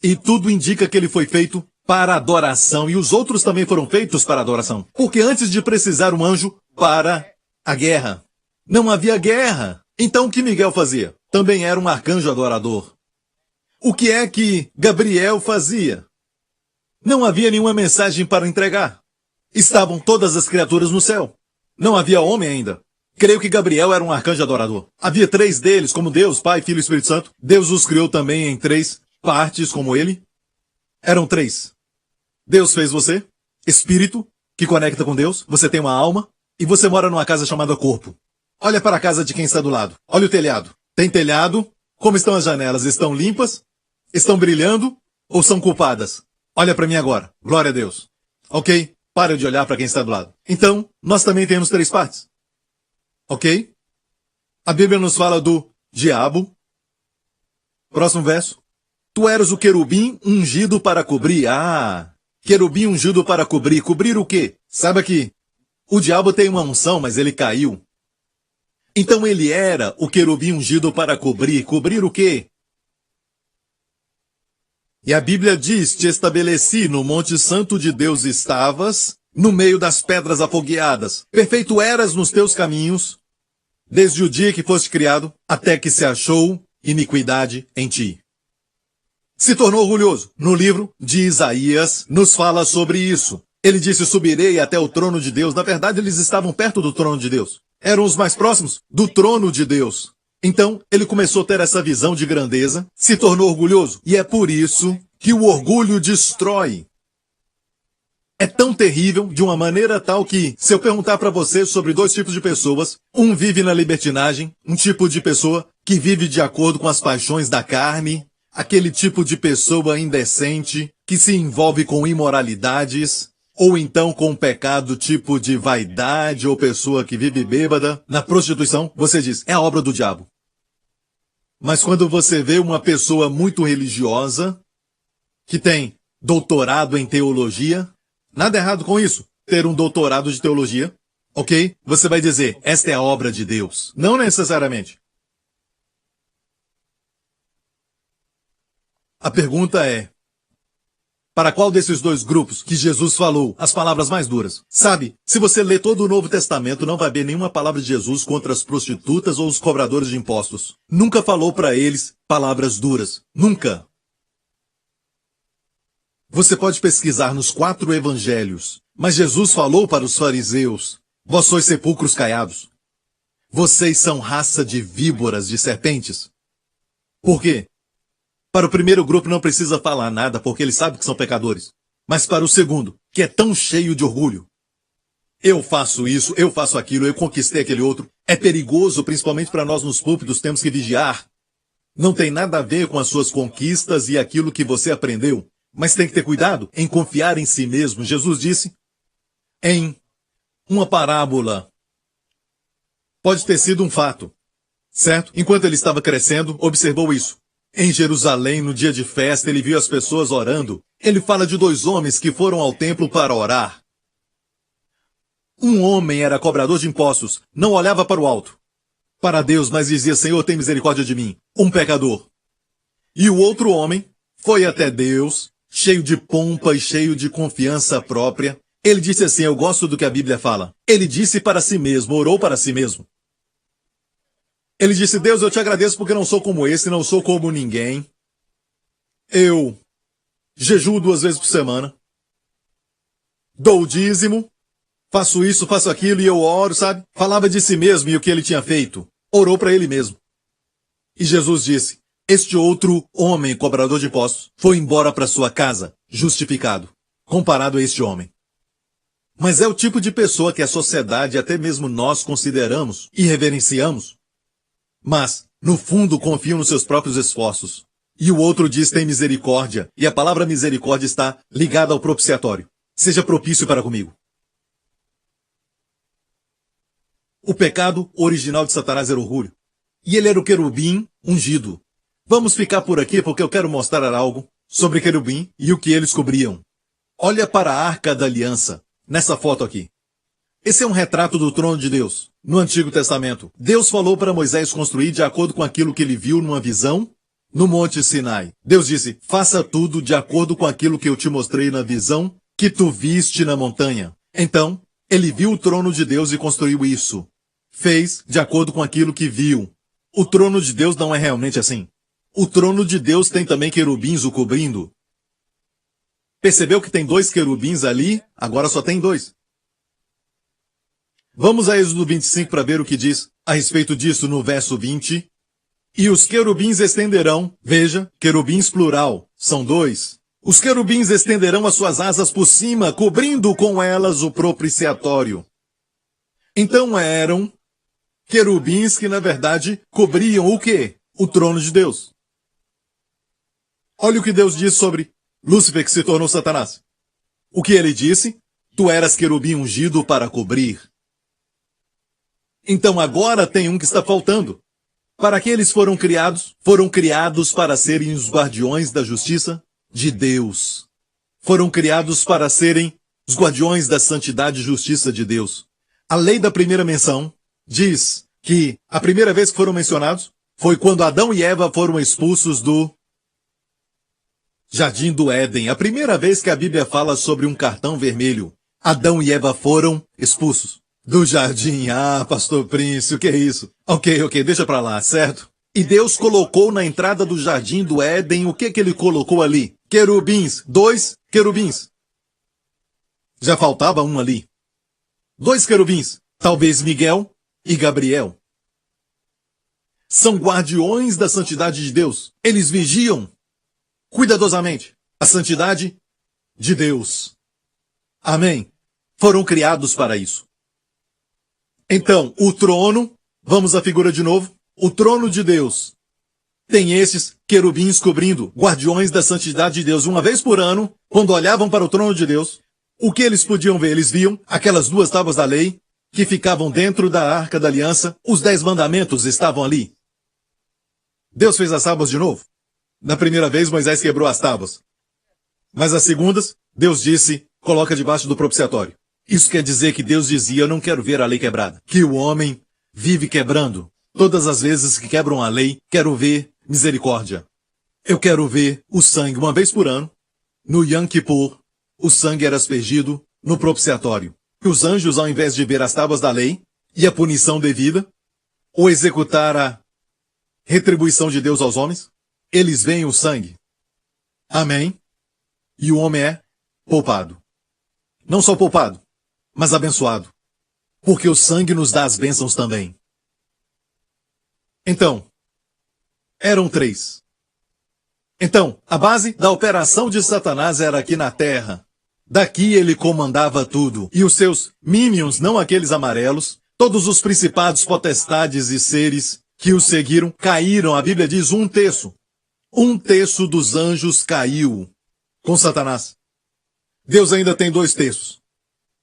E tudo indica que ele foi feito para adoração, e os outros também foram feitos para adoração. Porque antes de precisar um anjo para a guerra, não havia guerra. Então o que Miguel fazia? Também era um arcanjo adorador. O que é que Gabriel fazia? Não havia nenhuma mensagem para entregar. Estavam todas as criaturas no céu. Não havia homem ainda. Creio que Gabriel era um arcanjo adorador. Havia 3 deles, como Deus, Pai, Filho e Espírito Santo. Deus os criou também em 3 partes, como ele. Eram 3. Deus fez você, espírito, que conecta com Deus. Você tem uma alma e você mora numa casa chamada corpo. Olha para a casa de quem está do lado. Olha o telhado. Tem telhado? Como estão as janelas? Estão limpas? Estão brilhando? Ou são culpadas? Olha para mim agora. Glória a Deus. Ok? Para de olhar para quem está do lado. Então, nós também temos 3 partes. Ok? A Bíblia nos fala do diabo. Próximo verso. Tu eras o querubim ungido para cobrir. Ah, querubim ungido para cobrir. Cobrir o quê? Sabe que o diabo tem uma unção, mas ele caiu. Então ele era o querubim ungido para cobrir. Cobrir o quê? E a Bíblia diz: te estabeleci no monte santo de Deus estavas, no meio das pedras afogueadas. Perfeito eras nos teus caminhos, desde o dia que foste criado, até que se achou iniquidade em ti. Se tornou orgulhoso. No livro de Isaías, nos fala sobre isso. Ele disse: subirei até o trono de Deus. Na verdade, eles estavam perto do trono de Deus. Eram os mais próximos do trono de Deus. Então, ele começou a ter essa visão de grandeza, se tornou orgulhoso. E é por isso que o orgulho destrói. É tão terrível, de uma maneira tal que, se eu perguntar para você sobre 2 tipos de pessoas, um vive na libertinagem, um tipo de pessoa que vive de acordo com as paixões da carne, aquele tipo de pessoa indecente, que se envolve com imoralidades, ou então com pecado tipo de vaidade, ou pessoa que vive bêbada. Na prostituição, você diz: é a obra do diabo. Mas quando você vê uma pessoa muito religiosa, que tem doutorado em teologia, nada errado com isso, ter um doutorado de teologia, ok? Você vai dizer: esta é a obra de Deus. Não necessariamente. A pergunta é: para qual desses 2 grupos que Jesus falou as palavras mais duras? Sabe, se você ler todo o Novo Testamento, não vai ver nenhuma palavra de Jesus contra as prostitutas ou os cobradores de impostos. Nunca falou para eles palavras duras. Nunca. Você pode pesquisar nos 4 evangelhos, mas Jesus falou para os fariseus: vós sois sepulcros caiados. Vocês são raça de víboras, de serpentes. Por quê? Para o primeiro grupo não precisa falar nada, porque eles sabem que são pecadores. Mas para o segundo, que é tão cheio de orgulho, eu faço isso, eu faço aquilo, eu conquistei aquele outro, é perigoso, principalmente para nós nos púlpitos, temos que vigiar. Não tem nada a ver com as suas conquistas e aquilo que você aprendeu, mas tem que ter cuidado em confiar em si mesmo. Jesus disse em uma parábola, pode ter sido um fato, certo? Enquanto ele estava crescendo, observou isso. Em Jerusalém, no dia de festa, ele viu as pessoas orando. Ele fala de 2 homens que foram ao templo para orar. Um homem era cobrador de impostos, não olhava para o alto, para Deus, mas dizia: Senhor, tem misericórdia de mim, um pecador. E o outro homem foi até Deus, cheio de pompa e cheio de confiança própria, Ele disse assim, eu gosto do que a Bíblia fala. Ele disse para si mesmo, orou para si mesmo. Ele disse, Deus, eu te agradeço porque não sou como esse, não sou como ninguém. Eu jejuo 2 vezes por semana. Dou o dízimo. Faço isso, faço aquilo e eu oro, sabe? Falava de si mesmo e o que ele tinha feito. Orou para ele mesmo. E Jesus disse, este outro homem, cobrador de impostos, foi embora para sua casa, justificado, comparado a este homem. Mas é o tipo de pessoa que a sociedade, até mesmo nós, consideramos e reverenciamos. Mas, no fundo, confiam nos seus próprios esforços. E o outro diz tem misericórdia, e a palavra misericórdia está ligada ao propiciatório. Seja propício para comigo. O pecado original de Satanás era orgulho. E ele era o querubim ungido. Vamos ficar por aqui porque eu quero mostrar algo sobre querubim e o que eles cobriam. Olha para a Arca da Aliança, nessa foto aqui. Esse é um retrato do trono de Deus, no Antigo Testamento. Deus falou para Moisés construir de acordo com aquilo que ele viu numa visão no Monte Sinai. Deus disse, faça tudo de acordo com aquilo que eu te mostrei na visão que tu viste na montanha. Então, ele viu o trono de Deus e construiu isso. Fez de acordo com aquilo que viu. O trono de Deus não é realmente assim. O trono de Deus tem também querubins o cobrindo. Percebeu que tem 2 querubins ali? Agora só tem 2. Vamos a Êxodo 25 para ver o que diz a respeito disso no verso 20. E os querubins estenderão, veja, querubins plural, são 2. Os querubins estenderão as suas asas por cima, cobrindo com elas o propiciatório. Então eram querubins que, na verdade, cobriam o quê? O trono de Deus. Olha o que Deus diz sobre Lúcifer, que se tornou Satanás. O que ele disse? Tu eras querubim ungido para cobrir. Então agora tem um que está faltando. Para que eles foram criados? Foram criados para serem os guardiões da justiça de Deus. Foram criados para serem os guardiões da santidade e justiça de Deus. A lei da primeira menção diz que a primeira vez que foram mencionados foi quando Adão e Eva foram expulsos do Jardim do Éden. A primeira vez que a Bíblia fala sobre um cartão vermelho. Adão e Eva foram expulsos do jardim. Ah, pastor Príncipe, o que é isso? Ok, deixa pra lá, certo? E Deus colocou na entrada do Jardim do Éden, o que ele colocou ali? Querubins, 2 querubins. Já faltava um ali. 2 querubins, talvez Miguel e Gabriel. São guardiões da santidade de Deus. Eles vigiam cuidadosamente a santidade de Deus. Amém? Foram criados para isso. Então, o trono, vamos à figura de novo, o trono de Deus tem esses querubins cobrindo, guardiões da santidade de Deus. Uma vez por ano, quando olhavam para o trono de Deus, o que eles podiam ver? Eles viam aquelas 2 tábuas da lei que ficavam dentro da Arca da Aliança. Os 10 mandamentos estavam ali. Deus fez as tábuas de novo. Na primeira vez, Moisés quebrou as tábuas. Mas as segundas, Deus disse, coloca debaixo do propiciatório. Isso quer dizer que Deus dizia, eu não quero ver a lei quebrada. Que o homem vive quebrando. Todas as vezes que quebram a lei, quero ver misericórdia. Eu quero ver o sangue. Uma vez por ano, no Yom Kippur, o sangue era aspergido no propiciatório. E os anjos, ao invés de ver as tábuas da lei e a punição devida, ou executar a retribuição de Deus aos homens, eles veem o sangue. Amém? E o homem é poupado. Não só poupado, mas abençoado. Porque o sangue nos dá as bênçãos também. Então, eram 3. Então, a base da operação de Satanás era aqui na terra. Daqui ele comandava tudo. E os seus minions, não aqueles amarelos, todos os principados, potestades e seres que o seguiram, caíram. A Bíblia diz 1/3. 1/3 dos anjos caiu com Satanás. Deus ainda tem 2/3.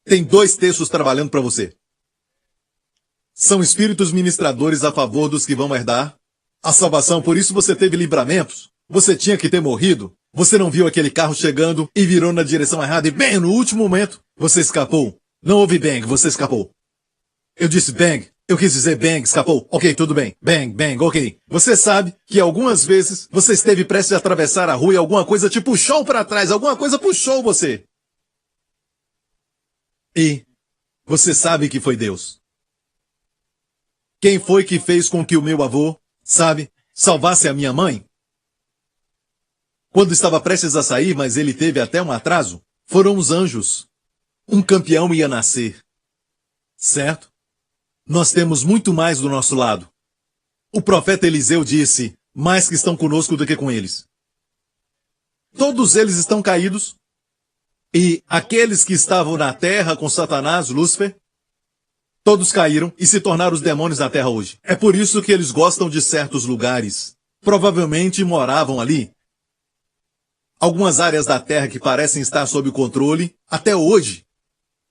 Tem 2/3 trabalhando para você. São espíritos ministradores a favor dos que vão herdar a salvação. Por isso você teve livramentos. Você tinha que ter morrido. Você não viu aquele carro chegando e virou na direção errada e bem, no último momento, você escapou. Não houve bang, você escapou. Eu disse bang. Eu quis dizer bang, escapou. Ok, tudo bem. Bang, bang, ok. Você sabe que algumas vezes você esteve prestes a atravessar a rua e alguma coisa te puxou para trás. Alguma coisa puxou você. E você sabe que foi Deus. Quem foi que fez com que o meu avô, salvasse a minha mãe? Quando estava prestes a sair, mas ele teve até um atraso, foram os anjos. Um campeão ia nascer. Certo? Nós temos muito mais do nosso lado. O profeta Eliseu disse, mais que estão conosco do que com eles. Todos eles estão caídos. E aqueles que estavam na terra com Satanás, Lúcifer, todos caíram e se tornaram os demônios da terra hoje. É por isso que eles gostam de certos lugares. Provavelmente moravam ali. Algumas áreas da terra que parecem estar sob controle, até hoje,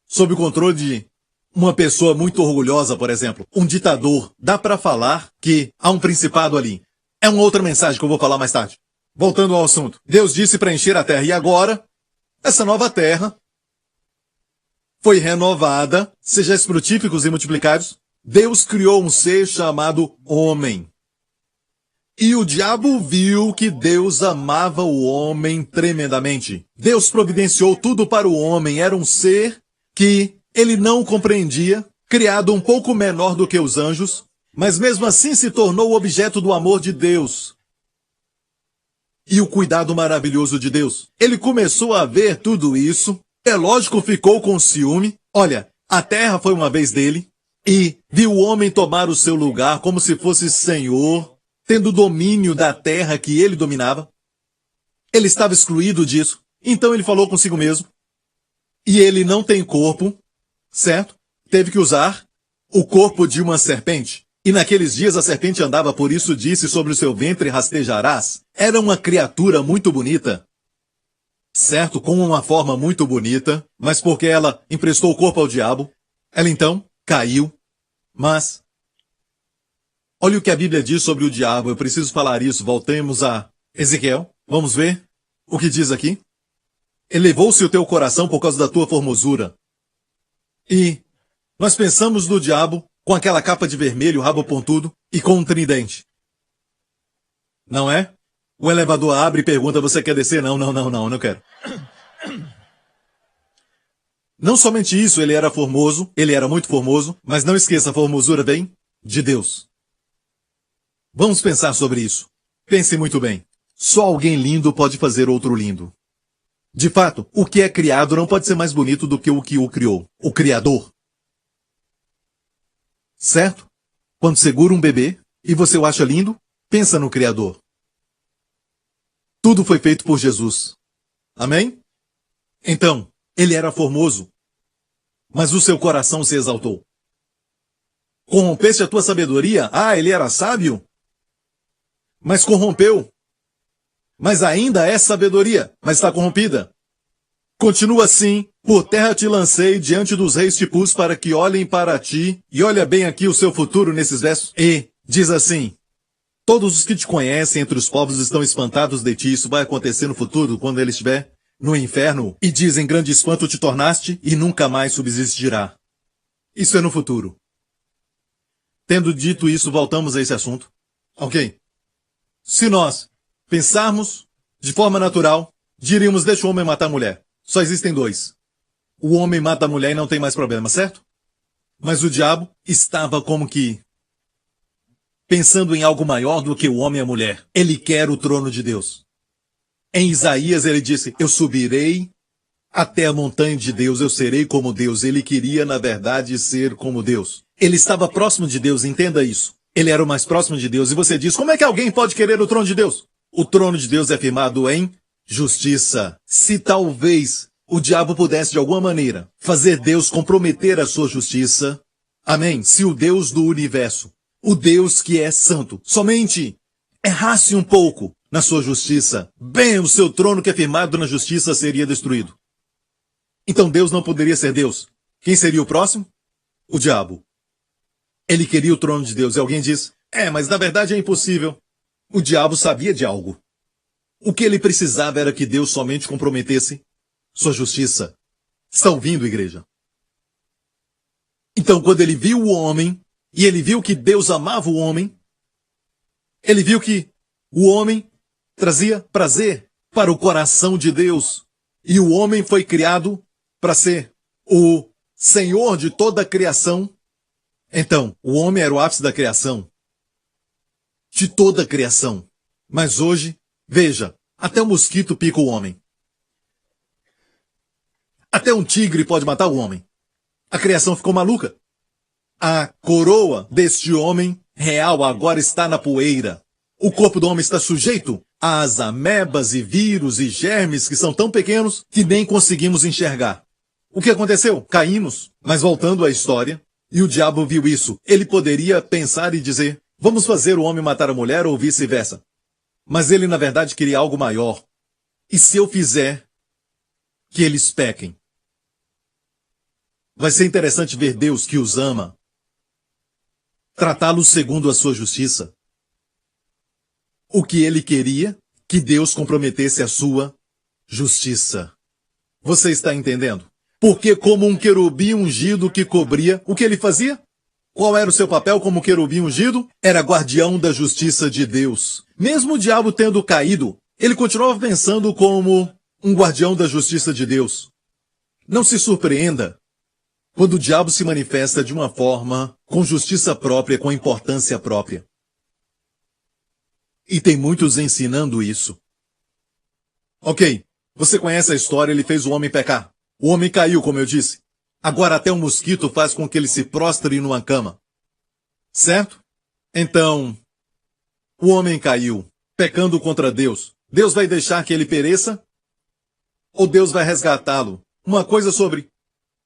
sob o controle de uma pessoa muito orgulhosa, por exemplo, um ditador. Dá para falar que há um principado ali. É uma outra mensagem que eu vou falar mais tarde. Voltando ao assunto. Deus disse para encher a terra. E agora, essa nova terra foi renovada, sejais frutíficos e multiplicários. Deus criou um ser chamado homem. E o diabo viu que Deus amava o homem tremendamente. Deus providenciou tudo para o homem. Era um ser que ele não compreendia, criado um pouco menor do que os anjos, mas mesmo assim se tornou objeto do amor de Deus e o cuidado maravilhoso de Deus. Ele começou a ver tudo isso. É lógico, ficou com ciúme. Olha, a terra foi uma vez dele e viu o homem tomar o seu lugar como se fosse senhor, tendo domínio da terra que ele dominava. Ele estava excluído disso. Então ele falou consigo mesmo. E ele não tem corpo, certo? Teve que usar o corpo de uma serpente. E naqueles dias a serpente andava, por isso disse, sobre o seu ventre rastejarás. Era uma criatura muito bonita. Certo? Com uma forma muito bonita. Mas porque ela emprestou o corpo ao diabo, ela então caiu. Mas olha o que a Bíblia diz sobre o diabo. Eu preciso falar isso. Voltemos a Ezequiel. Vamos ver o que diz aqui. Elevou-se o teu coração por causa da tua formosura. E nós pensamos no diabo com aquela capa de vermelho, rabo pontudo e com um tridente. Não é? O elevador abre e pergunta, você quer descer? Não, não quero. Não somente isso, ele era formoso, ele era muito formoso, mas não esqueça, a formosura vem de Deus. Vamos pensar sobre isso. Pense muito bem. Só alguém lindo pode fazer outro lindo. De fato, o que é criado não pode ser mais bonito do que o criou, o Criador. Certo? Quando segura um bebê e você o acha lindo, pensa no Criador. Tudo foi feito por Jesus. Amém? Então, ele era formoso, mas o seu coração se exaltou. Corrompeste a tua sabedoria? Ah, ele era sábio, mas corrompeu. Mas ainda é sabedoria, mas está corrompida. Continua assim, por terra te lancei, diante dos reis te pus para que olhem para ti, e olha bem aqui o seu futuro nesses versos, e diz assim, todos os que te conhecem entre os povos estão espantados de ti, isso vai acontecer no futuro, quando ele estiver no inferno, e dizem, grande espanto te tornaste, e nunca mais subsistirá. Isso é no futuro. Tendo dito isso, voltamos a esse assunto. Ok. Se nós pensarmos de forma natural, diríamos, deixa o homem matar a mulher. Só existem dois. O homem mata a mulher e não tem mais problema, certo? Mas o diabo estava como que pensando em algo maior do que o homem e a mulher. Ele quer o trono de Deus. Em Isaías ele disse, eu subirei até a montanha de Deus, eu serei como Deus. Ele queria, na verdade, ser como Deus. Ele estava próximo de Deus, entenda isso. Ele era o mais próximo de Deus. E você diz, como é que alguém pode querer o trono de Deus? O trono de Deus é firmado em justiça. Se talvez o diabo pudesse de alguma maneira fazer Deus comprometer a sua justiça, amém? Se o Deus do universo, o Deus que é santo, somente errasse um pouco na sua justiça, bem, o seu trono que é firmado na justiça seria destruído. Então Deus não poderia ser Deus. Quem seria o próximo? O diabo. Ele queria o trono de Deus. E alguém diz, mas na verdade é impossível. O diabo sabia de algo. O que ele precisava era que Deus somente comprometesse sua justiça. Está ouvindo, igreja? Então, quando ele viu o homem, e ele viu que Deus amava o homem, ele viu que o homem trazia prazer para o coração de Deus. E o homem foi criado para ser o Senhor de toda a criação. Então, o homem era o ápice da criação. De toda a criação. Mas hoje, veja, até o mosquito pica o homem. Até um tigre pode matar o homem. A criação ficou maluca. A coroa deste homem real agora está na poeira. O corpo do homem está sujeito às amebas e vírus e germes que são tão pequenos que nem conseguimos enxergar. O que aconteceu? Caímos. Mas voltando à história, e o diabo viu isso. Ele poderia pensar e dizer, vamos fazer o homem matar a mulher ou vice-versa. Mas ele na verdade queria algo maior. E se eu fizer que eles pequem? Vai ser interessante ver Deus que os ama, tratá-los segundo a sua justiça. O que ele queria? Que Deus comprometesse a sua justiça. Você está entendendo? Porque como um querubim ungido que cobria, o que ele fazia? Qual era o seu papel como querubim ungido? Era guardião da justiça de Deus. Mesmo o diabo tendo caído, ele continuava pensando como um guardião da justiça de Deus. Não se surpreenda quando o diabo se manifesta de uma forma com justiça própria, com importância própria. E tem muitos ensinando isso. Ok, você conhece a história, ele fez o homem pecar. O homem caiu, como eu disse. Agora até um mosquito faz com que ele se prostre numa cama. Certo? Então, o homem caiu, pecando contra Deus. Deus vai deixar que ele pereça? Ou Deus vai resgatá-lo? Uma coisa sobre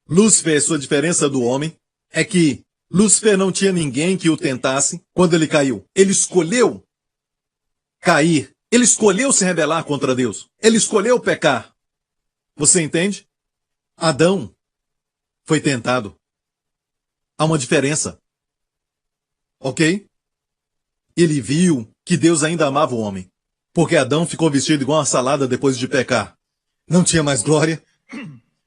Lúcifer, sua diferença do homem, é que Lúcifer não tinha ninguém que o tentasse quando ele caiu. Ele escolheu cair. Ele escolheu se rebelar contra Deus. Ele escolheu pecar. Você entende? Adão foi tentado. Há uma diferença. Ok? Ele viu que Deus ainda amava o homem. Porque Adão ficou vestido igual uma salada depois de pecar. Não tinha mais glória.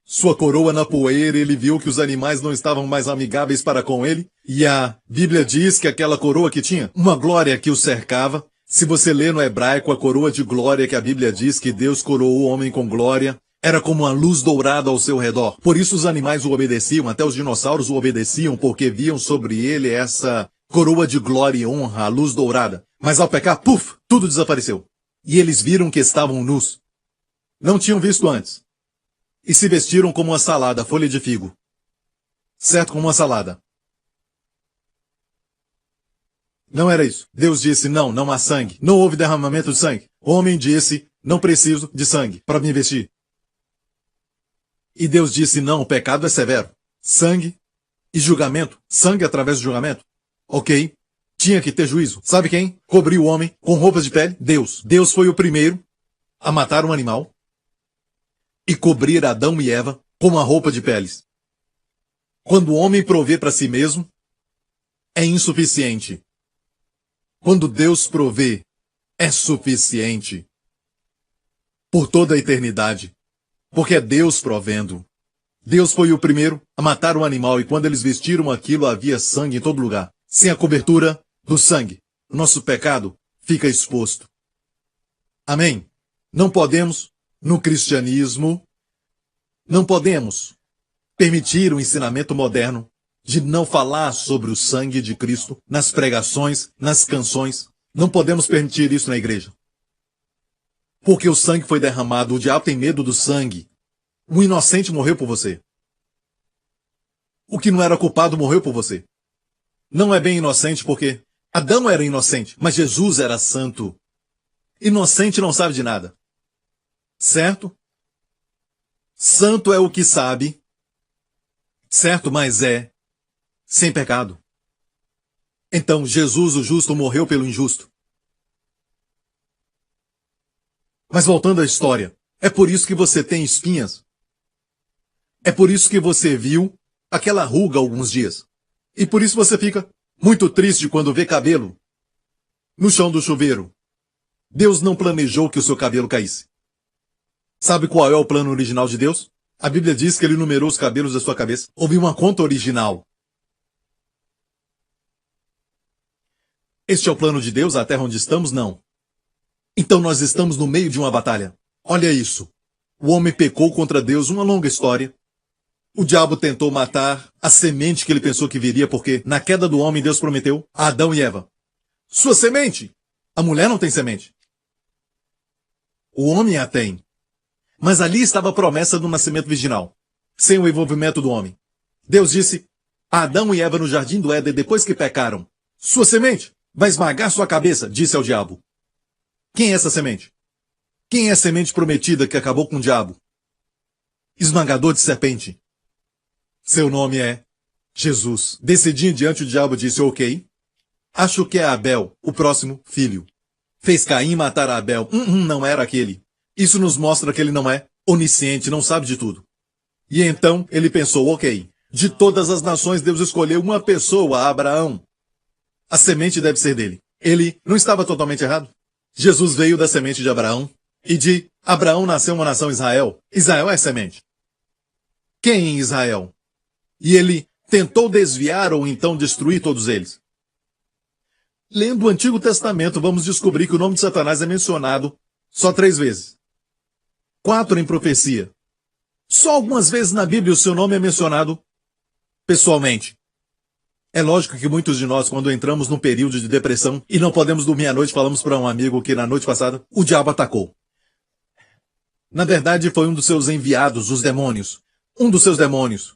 Sua coroa na poeira, ele viu que os animais não estavam mais amigáveis para com ele. E a Bíblia diz que aquela coroa que tinha uma glória que o cercava. Se você lê no hebraico, a coroa de glória que a Bíblia diz que Deus coroou o homem com glória, era como uma luz dourada ao seu redor. Por isso os animais o obedeciam, até os dinossauros o obedeciam, porque viam sobre ele essa coroa de glória e honra, a luz dourada. Mas ao pecar, puf, tudo desapareceu. E eles viram que estavam nus. Não tinham visto antes. E se vestiram como uma salada, folha de figo. Certo, como uma salada. Não era isso. Deus disse, não há sangue. Não houve derramamento de sangue. O homem disse, não preciso de sangue para me vestir. E Deus disse, não, o pecado é severo. Sangue e julgamento. Sangue através do julgamento. Ok. Tinha que ter juízo. Sabe quem cobriu o homem com roupas de pele? Deus. Deus foi o primeiro a matar um animal e cobrir Adão e Eva com uma roupa de peles. Quando o homem provê para si mesmo, é insuficiente. Quando Deus provê, é suficiente. Por toda a eternidade. Porque é Deus provendo. Deus foi o primeiro a matar um animal e quando eles vestiram aquilo havia sangue em todo lugar. Sem a cobertura do sangue, nosso pecado fica exposto. Amém? Não podemos, no cristianismo, não podemos permitir o ensinamento moderno de não falar sobre o sangue de Cristo nas pregações, nas canções. Não podemos permitir isso na igreja. Porque o sangue foi derramado, o diabo tem medo do sangue. O inocente morreu por você. O que não era culpado morreu por você. Não é bem inocente porque Adão era inocente, mas Jesus era santo. Inocente não sabe de nada. Certo? Santo é o que sabe. Certo, mas é sem pecado. Então Jesus, o justo, morreu pelo injusto. Mas voltando à história, é por isso que você tem espinhas. É por isso que você viu aquela ruga alguns dias. E por isso você fica muito triste quando vê cabelo no chão do chuveiro. Deus não planejou que o seu cabelo caísse. Sabe qual é o plano original de Deus? A Bíblia diz que ele numerou os cabelos da sua cabeça. Houve uma conta original. Este é o plano de Deus, a terra onde estamos? Não. Então nós estamos no meio de uma batalha. Olha isso. O homem pecou contra Deus, uma longa história. O diabo tentou matar a semente que ele pensou que viria, porque na queda do homem Deus prometeu a Adão e Eva: sua semente. A mulher não tem semente. O homem a tem. Mas ali estava a promessa do nascimento virginal, sem o envolvimento do homem. Deus disse a Adão e Eva no jardim do Éden, depois que pecaram: sua semente vai esmagar sua cabeça, disse ao diabo. Quem é essa semente? Quem é a semente prometida que acabou com o diabo? Esmagador de serpente. Seu nome é Jesus. Decidindo em diante, o diabo disse: ok, acho que é Abel, o próximo filho. Fez Caim matar a Abel. Não era aquele. Isso nos mostra que ele não é onisciente, não sabe de tudo. E então ele pensou: ok, de todas as nações Deus escolheu uma pessoa, Abraão. A semente deve ser dele. Ele não estava totalmente errado. Jesus veio da semente de Abraão, e de Abraão nasceu uma nação, Israel. Israel é semente. Quem em Israel? E ele tentou desviar ou então destruir todos eles. Lendo o Antigo Testamento, vamos descobrir que o nome de Satanás é mencionado só 3 vezes. 4 em profecia. Só algumas vezes na Bíblia o seu nome é mencionado pessoalmente. É lógico que muitos de nós, quando entramos num período de depressão e não podemos dormir à noite, falamos para um amigo que na noite passada o diabo atacou. Na verdade, foi um dos seus enviados, os demônios. Um dos seus demônios.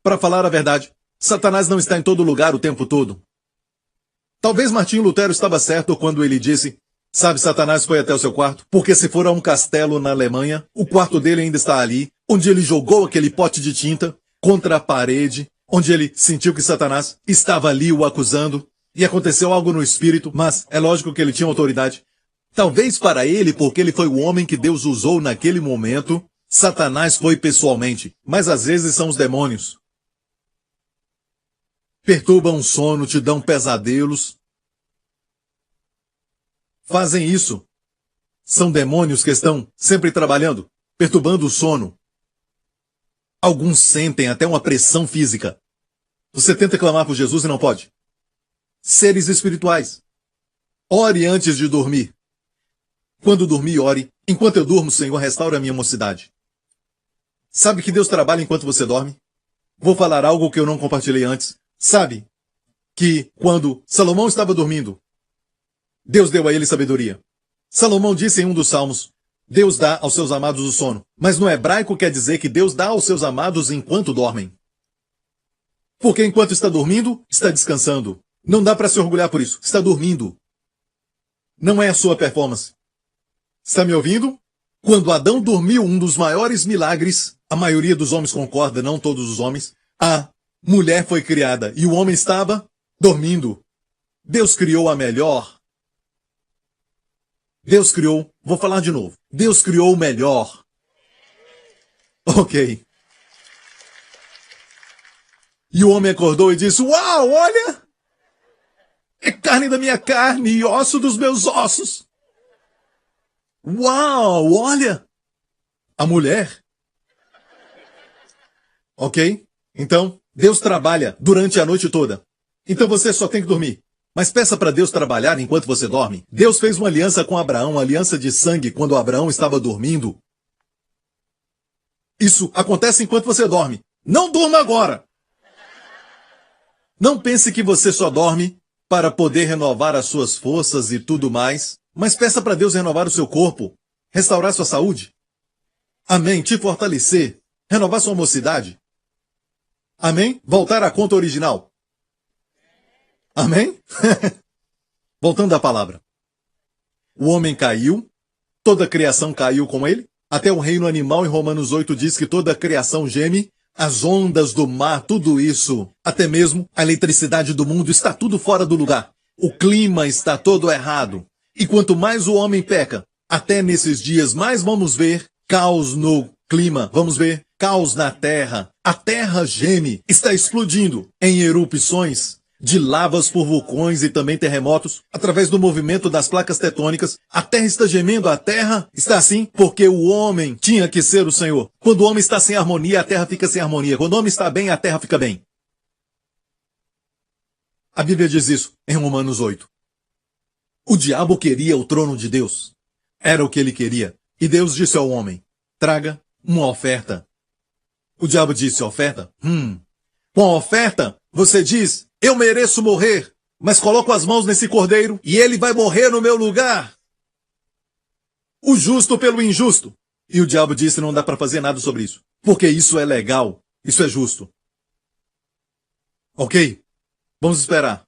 Para falar a verdade, Satanás não está em todo lugar o tempo todo. Talvez Martinho Lutero estava certo quando ele disse: sabe, Satanás foi até o seu quarto, porque se for a um castelo na Alemanha, o quarto dele ainda está ali, onde ele jogou aquele pote de tinta contra a parede, onde ele sentiu que Satanás estava ali o acusando, e aconteceu algo no espírito, mas é lógico que ele tinha autoridade. Talvez para ele, porque ele foi o homem que Deus usou naquele momento, Satanás foi pessoalmente, mas às vezes são os demônios. Perturbam o sono, te dão pesadelos. Fazem isso. São demônios que estão sempre trabalhando, perturbando o sono. Alguns sentem até uma pressão física. Você tenta clamar por Jesus e não pode. Seres espirituais. Ore antes de dormir. Quando dormir, ore. Enquanto eu durmo, Senhor, restaura a minha mocidade. Sabe que Deus trabalha enquanto você dorme? Vou falar algo que eu não compartilhei antes. Sabe que quando Salomão estava dormindo, Deus deu a ele sabedoria. Salomão disse em um dos salmos: Deus dá aos seus amados o sono. Mas no hebraico quer dizer que Deus dá aos seus amados enquanto dormem. Porque enquanto está dormindo, está descansando. Não dá para se orgulhar por isso. Está dormindo. Não é a sua performance. Está me ouvindo? Quando Adão dormiu, um dos maiores milagres, a maioria dos homens concorda, não todos os homens, a mulher foi criada e o homem estava dormindo. Deus criou a melhor. Deus criou, vou falar de novo. Deus criou o melhor. Ok. E o homem acordou e disse: uau, olha! É carne da minha carne e osso dos meus ossos. Uau, olha! A mulher. Ok? Então, Deus trabalha durante a noite toda. Então você só tem que dormir. Mas peça para Deus trabalhar enquanto você dorme. Deus fez uma aliança com Abraão, uma aliança de sangue, quando Abraão estava dormindo. Isso acontece enquanto você dorme. Não durma agora! Não pense que você só dorme para poder renovar as suas forças e tudo mais, mas peça para Deus renovar o seu corpo, restaurar sua saúde. Amém. Te fortalecer, renovar sua mocidade. Amém? Voltar à conta original. Amém? Voltando à palavra. O homem caiu, toda a criação caiu com ele, até o reino animal em Romanos 8 diz que toda a criação geme, as ondas do mar, tudo isso, até mesmo a eletricidade do mundo, está tudo fora do lugar. O clima está todo errado. E quanto mais o homem peca, até nesses dias, mais vamos ver caos no clima, vamos ver caos na terra. A terra geme, está explodindo em erupções de lavas por vulcões e também terremotos, através do movimento das placas tectônicas. A terra está gemendo, a terra está assim porque o homem tinha que ser o Senhor. Quando o homem está sem harmonia, a terra fica sem harmonia. Quando o homem está bem, a terra fica bem. A Bíblia diz isso em Romanos 8. O diabo queria o trono de Deus. Era o que ele queria. E Deus disse ao homem: traga uma oferta. O diabo disse, oferta? Com a oferta, você diz, eu mereço morrer, mas coloco as mãos nesse cordeiro e ele vai morrer no meu lugar. O justo pelo injusto. E o diabo disse, não dá para fazer nada sobre isso, porque isso é legal, isso é justo. Ok, vamos esperar.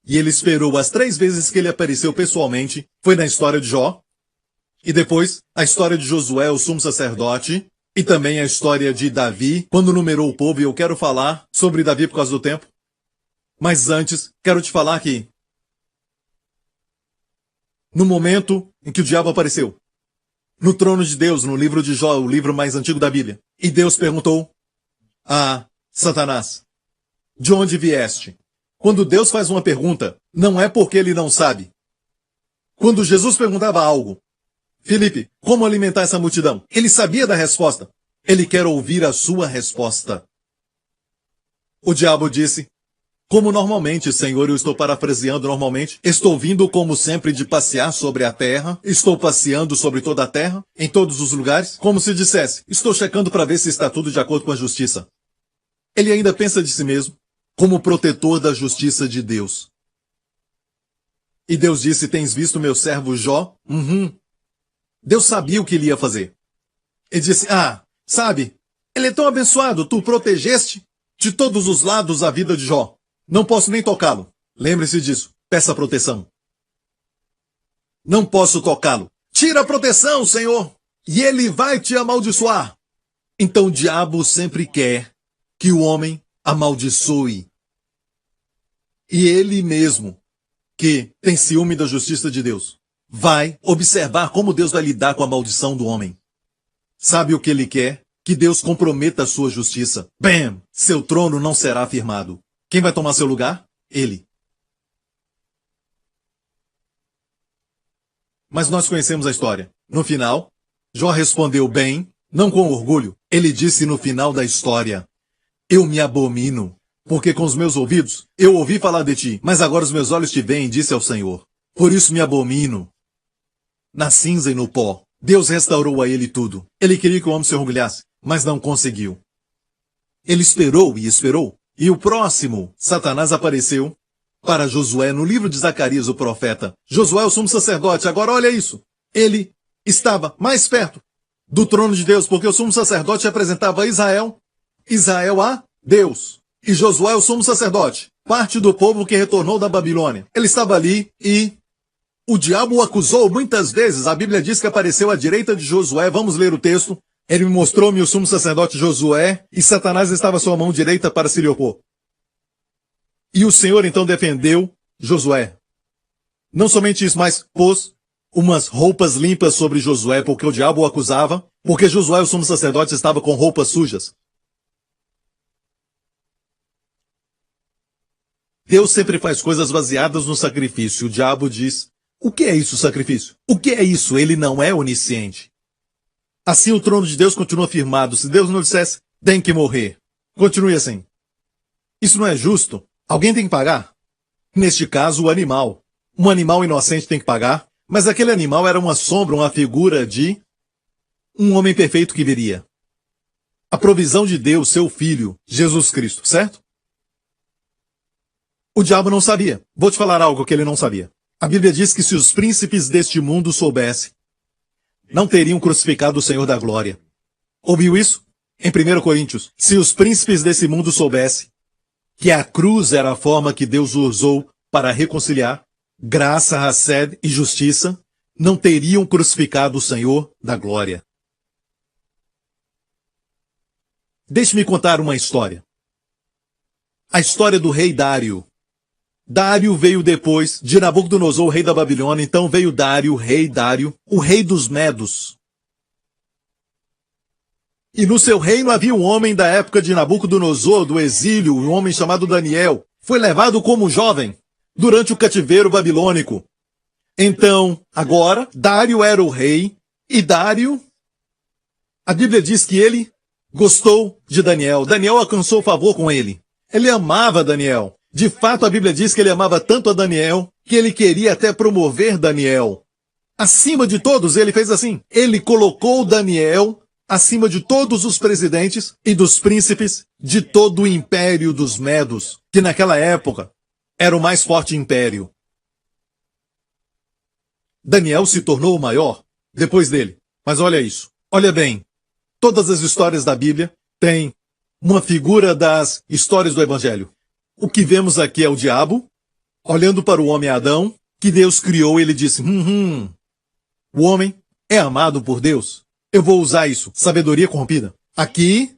E ele esperou as 3 vezes que ele apareceu pessoalmente, foi na história de Jó, e depois a história de Josué, o sumo sacerdote, e também a história de Davi, quando numerou o povo, e eu quero falar sobre Davi por causa do tempo. Mas antes, quero te falar que, no momento em que o diabo apareceu, no trono de Deus, no livro de Jó, o livro mais antigo da Bíblia, e Deus perguntou a Satanás, de onde vieste? Quando Deus faz uma pergunta, não é porque ele não sabe. Quando Jesus perguntava algo, Filipe, como alimentar essa multidão? Ele sabia da resposta. Ele quer ouvir a sua resposta. O diabo disse, como normalmente, Senhor, eu estou parafraseando normalmente, estou vindo como sempre de passear sobre a terra, estou passeando sobre toda a terra, em todos os lugares, como se dissesse, estou checando para ver se está tudo de acordo com a justiça. Ele ainda pensa de si mesmo como protetor da justiça de Deus. E Deus disse, tens visto meu servo Jó? Deus sabia o que ele ia fazer. Ele disse, sabe, ele é tão abençoado, tu protegeste de todos os lados a vida de Jó. Não posso nem tocá-lo. Lembre-se disso. Peça proteção. Não posso tocá-lo. Tira a proteção, Senhor, e ele vai te amaldiçoar. Então o diabo sempre quer que o homem amaldiçoe. E ele mesmo, que tem ciúme da justiça de Deus, vai observar como Deus vai lidar com a maldição do homem. Sabe o que ele quer? Que Deus comprometa a sua justiça. Bam! Seu trono não será afirmado. Quem vai tomar seu lugar? Ele. Mas nós conhecemos a história. No final, Jó respondeu bem, não com orgulho. Ele disse no final da história, eu me abomino, porque com os meus ouvidos eu ouvi falar de ti, mas agora os meus olhos te veem, disse ao Senhor. Por isso me abomino. Na cinza e no pó, Deus restaurou a ele tudo. Ele queria que o homem se orgulhasse, mas não conseguiu. Ele esperou e esperou. E o próximo, Satanás apareceu para Josué no livro de Zacarias, o profeta. Josué, o sumo sacerdote, agora olha isso. Ele estava mais perto do trono de Deus, porque o sumo sacerdote representava Israel a Deus. E Josué, o sumo sacerdote, parte do povo que retornou da Babilônia. Ele estava ali e o diabo o acusou muitas vezes. A Bíblia diz que apareceu à direita de Josué. Vamos ler o texto. Ele mostrou-me o sumo sacerdote Josué, e Satanás estava à sua mão direita para se lhe opor. E o Senhor então defendeu Josué. Não somente isso, mas pôs umas roupas limpas sobre Josué, porque o diabo o acusava, porque Josué, o sumo sacerdote, estava com roupas sujas. Deus sempre faz coisas baseadas no sacrifício. O diabo diz, o que é isso, sacrifício? O que é isso? Ele não é onisciente. Assim o trono de Deus continua firmado. Se Deus não dissesse, tem que morrer. Continue assim. Isso não é justo. Alguém tem que pagar. Neste caso, o animal. Um animal inocente tem que pagar, mas aquele animal era uma sombra, uma figura de um homem perfeito que viria. A provisão de Deus, seu Filho, Jesus Cristo, certo? O diabo não sabia. Vou te falar algo que ele não sabia. A Bíblia diz que se os príncipes deste mundo soubessem, não teriam crucificado o Senhor da glória. Ouviu isso? Em 1 Coríntios, se os príncipes desse mundo soubessem que a cruz era a forma que Deus usou para reconciliar graça, hesed e justiça, não teriam crucificado o Senhor da glória. Deixe-me contar uma história. A história do rei Dário. Dário veio depois de Nabucodonosor, o rei da Babilônia. Então veio Dário, o rei dos Medos. E no seu reino havia um homem da época de Nabucodonosor, do exílio, um homem chamado Daniel. Foi levado como jovem durante o cativeiro babilônico. Então, agora, Dário era o rei, e Dário, a Bíblia diz que ele gostou de Daniel. Daniel alcançou favor com ele. Ele amava Daniel. De fato, a Bíblia diz que ele amava tanto a Daniel, que ele queria até promover Daniel. Acima de todos, ele fez assim. Ele colocou Daniel acima de todos os presidentes e dos príncipes de todo o império dos Medos, que naquela época era o mais forte império. Daniel se tornou o maior depois dele. Mas olha isso. Olha bem. Todas as histórias da Bíblia têm uma figura das histórias do Evangelho. O que vemos aqui é o diabo olhando para o homem Adão, que Deus criou, e ele disse, o homem é amado por Deus. Eu vou usar isso. Sabedoria corrompida. Aqui,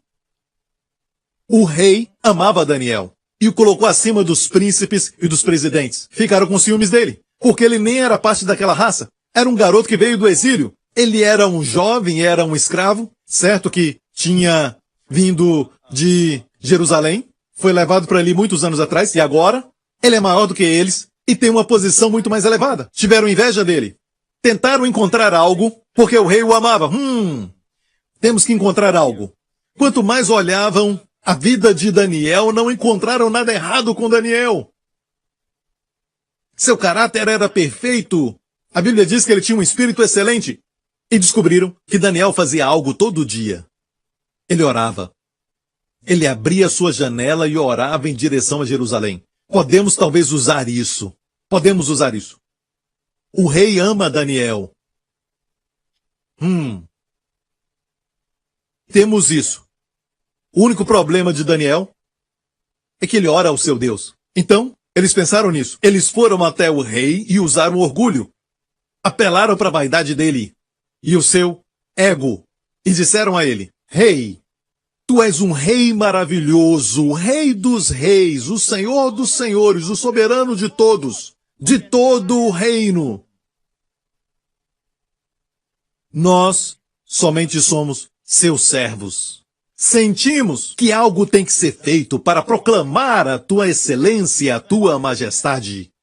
o rei amava Daniel e o colocou acima dos príncipes e dos presidentes. Ficaram com ciúmes dele, porque ele nem era parte daquela raça. Era um garoto que veio do exílio. Ele era um jovem, era um escravo, certo que tinha vindo de Jerusalém, foi levado para ali muitos anos atrás, e agora ele é maior do que eles e tem uma posição muito mais elevada. Tiveram inveja dele. Tentaram encontrar algo, porque o rei o amava. Temos que encontrar algo. Quanto mais olhavam a vida de Daniel, não encontraram nada errado com Daniel. Seu caráter era perfeito. A Bíblia diz que ele tinha um espírito excelente. E descobriram que Daniel fazia algo todo dia. Ele orava. Ele abria sua janela e orava em direção a Jerusalém. Podemos talvez usar isso. Podemos usar isso. O rei ama Daniel. Temos isso. O único problema de Daniel é que ele ora ao seu Deus. Então, eles pensaram nisso. Eles foram até o rei e usaram o orgulho. Apelaram para a vaidade dele e o seu ego. E disseram a ele, rei, tu és um rei maravilhoso, o rei dos reis, o senhor dos senhores, o soberano de todos, de todo o reino. Nós somente somos seus servos. Sentimos que algo tem que ser feito para proclamar a tua excelência, a tua majestade.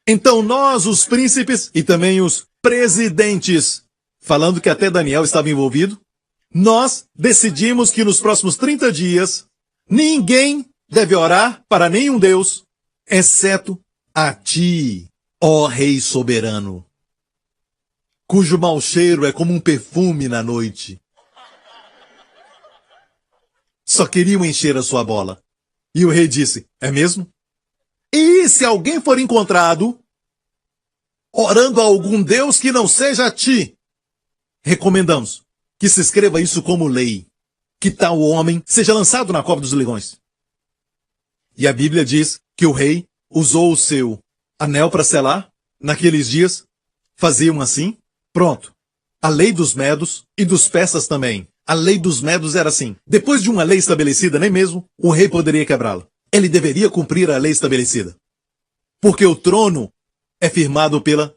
Então nós, os príncipes e também os presidentes, falando que até Daniel estava envolvido, nós decidimos que nos próximos 30 dias, ninguém deve orar para nenhum Deus, exceto a ti, ó Rei soberano, cujo mau cheiro é como um perfume na noite. Só queriam encher a sua bola. E o rei disse, é mesmo? E se alguém for encontrado orando a algum Deus que não seja a ti, recomendamos que se escreva isso como lei, que tal homem seja lançado na cova dos leões. E a Bíblia diz que o rei usou o seu anel para selar. Naqueles dias, faziam assim. Pronto. A lei dos medos e dos persas também. A lei dos medos era assim. Depois de uma lei estabelecida, nem mesmo o rei poderia quebrá-la. Ele deveria cumprir a lei estabelecida. Porque o trono é firmado pela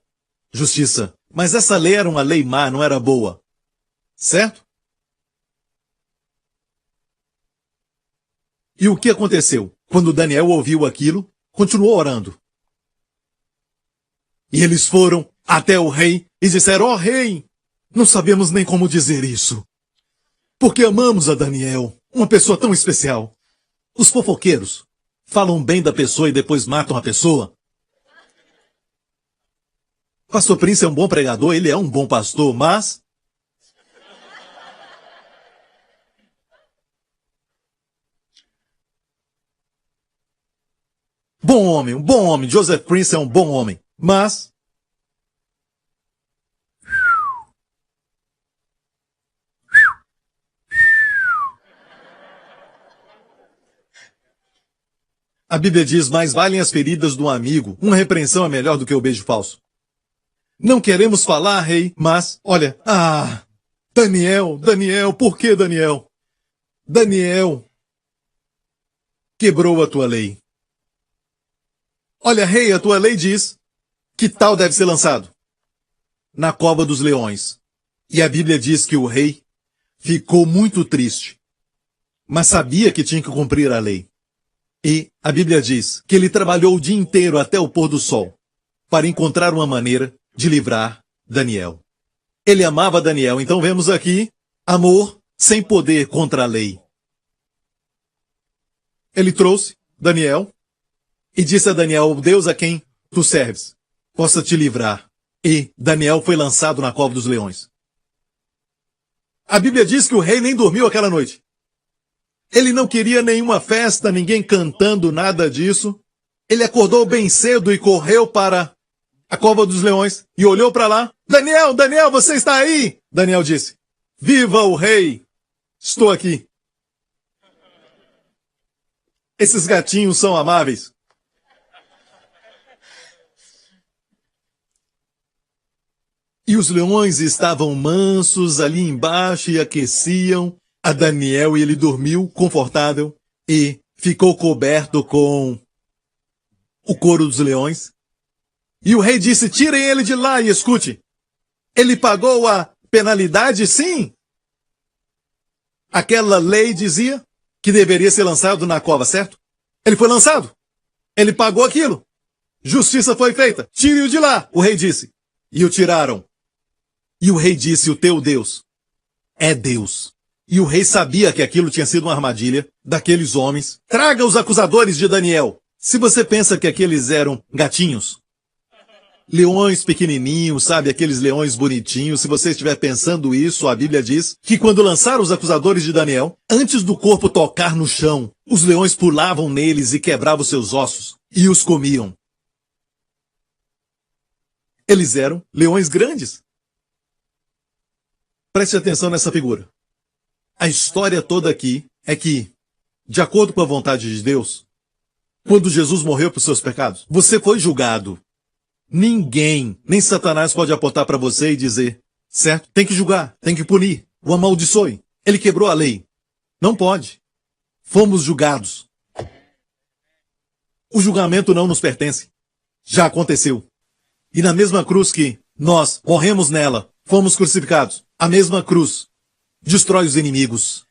justiça. Mas essa lei era uma lei má, não era boa. Certo? E o que aconteceu? Quando Daniel ouviu aquilo, continuou orando. E eles foram até o rei e disseram, ó rei, não sabemos nem como dizer isso. Porque amamos a Daniel, uma pessoa tão especial. Os fofoqueiros falam bem da pessoa e depois matam a pessoa. Pastor Prince é um bom pregador, ele é um bom pastor, mas um bom homem. Joseph Prince é um bom homem. Mas a Bíblia diz, mais valem as feridas do amigo. Uma repreensão é melhor do que o beijo falso. Não queremos falar, rei, mas, olha, Daniel, por que Daniel? Daniel quebrou a tua lei. Olha, rei, a tua lei diz que tal deve ser lançado? Na cova dos leões. E a Bíblia diz que o rei ficou muito triste, mas sabia que tinha que cumprir a lei. E a Bíblia diz que ele trabalhou o dia inteiro até o pôr do sol para encontrar uma maneira de livrar Daniel. Ele amava Daniel, então vemos aqui amor sem poder contra a lei. Ele trouxe Daniel e disse a Daniel, o Deus a quem tu serves possa te livrar. E Daniel foi lançado na cova dos leões. A Bíblia diz que o rei nem dormiu aquela noite. Ele não queria nenhuma festa, ninguém cantando, nada disso. Ele acordou bem cedo e correu para a cova dos leões e olhou para lá. Daniel, Daniel, você está aí? Daniel disse, viva o rei, estou aqui. Esses gatinhos são amáveis. E os leões estavam mansos ali embaixo e aqueciam a Daniel e ele dormiu confortável e ficou coberto com o couro dos leões. E o rei disse, tirem ele de lá e escute. Ele pagou a penalidade, sim. Aquela lei dizia que deveria ser lançado na cova, certo? Ele foi lançado. Ele pagou aquilo. Justiça foi feita. Tire-o de lá, o rei disse. E o tiraram. E o rei disse, o teu Deus é Deus. E o rei sabia que aquilo tinha sido uma armadilha daqueles homens. Traga os acusadores de Daniel. Se você pensa que aqueles eram gatinhos, leões pequenininhos, sabe, aqueles leões bonitinhos, se você estiver pensando isso, a Bíblia diz que quando lançaram os acusadores de Daniel, antes do corpo tocar no chão, os leões pulavam neles e quebravam seus ossos e os comiam. Eles eram leões grandes. Preste atenção nessa figura. A história toda aqui é que, de acordo com a vontade de Deus, quando Jesus morreu por seus pecados, você foi julgado. Ninguém, nem Satanás pode apontar para você e dizer, certo? Tem que julgar, tem que punir, o amaldiçoe. Ele quebrou a lei. Não pode. Fomos julgados. O julgamento não nos pertence. Já aconteceu. E na mesma cruz que nós morremos nela, fomos crucificados. A mesma cruz destrói os inimigos.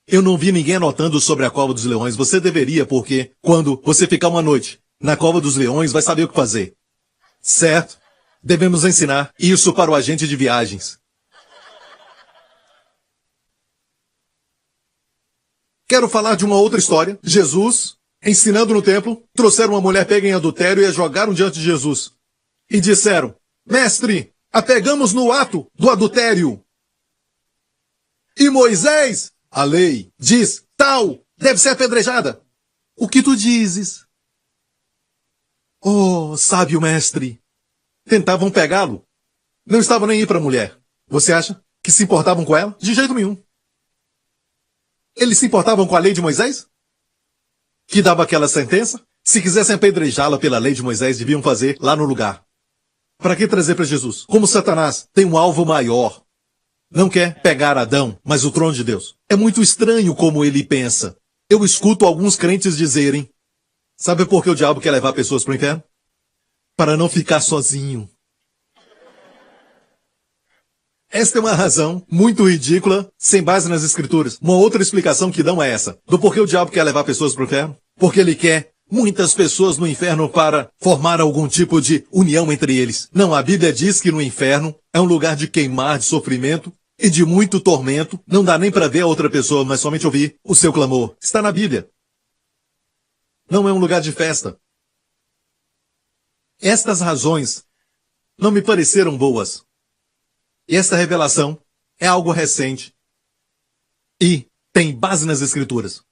Eu não vi ninguém anotando sobre a cova dos leões. Você deveria, porque quando você ficar uma noite na cova dos leões, vai saber o que fazer. Certo? Devemos ensinar isso para o agente de viagens. Quero falar de uma outra história. Jesus, ensinando no templo, trouxeram uma mulher pega em adultério e a jogaram diante de Jesus. E disseram, mestre, a pegamos no ato do adultério. E Moisés, a lei, diz, tal, deve ser apedrejada. O que tu dizes? Oh, sábio mestre. Tentavam pegá-lo. Não estavam nem aí para a mulher. Você acha que se importavam com ela? De jeito nenhum. Eles se importavam com a lei de Moisés? Que dava aquela sentença? Se quisessem apedrejá-la pela lei de Moisés, deviam fazer lá no lugar. Para que trazer para Jesus? Como Satanás tem um alvo maior. Não quer pegar Adão, mas o trono de Deus. É muito estranho como ele pensa. Eu escuto alguns crentes dizerem, sabe por que o diabo quer levar pessoas para o inferno? Para não ficar sozinho. Esta é uma razão muito ridícula, sem base nas escrituras. Uma outra explicação que dão é essa. Do porquê o diabo quer levar pessoas para o inferno? Porque ele quer muitas pessoas no inferno para formar algum tipo de união entre eles. Não, a Bíblia diz que no inferno é um lugar de queimar, de sofrimento e de muito tormento. Não dá nem para ver a outra pessoa, mas somente ouvir o seu clamor. Está na Bíblia. Não é um lugar de festa. Estas razões não me pareceram boas. E esta revelação é algo recente e tem base nas escrituras.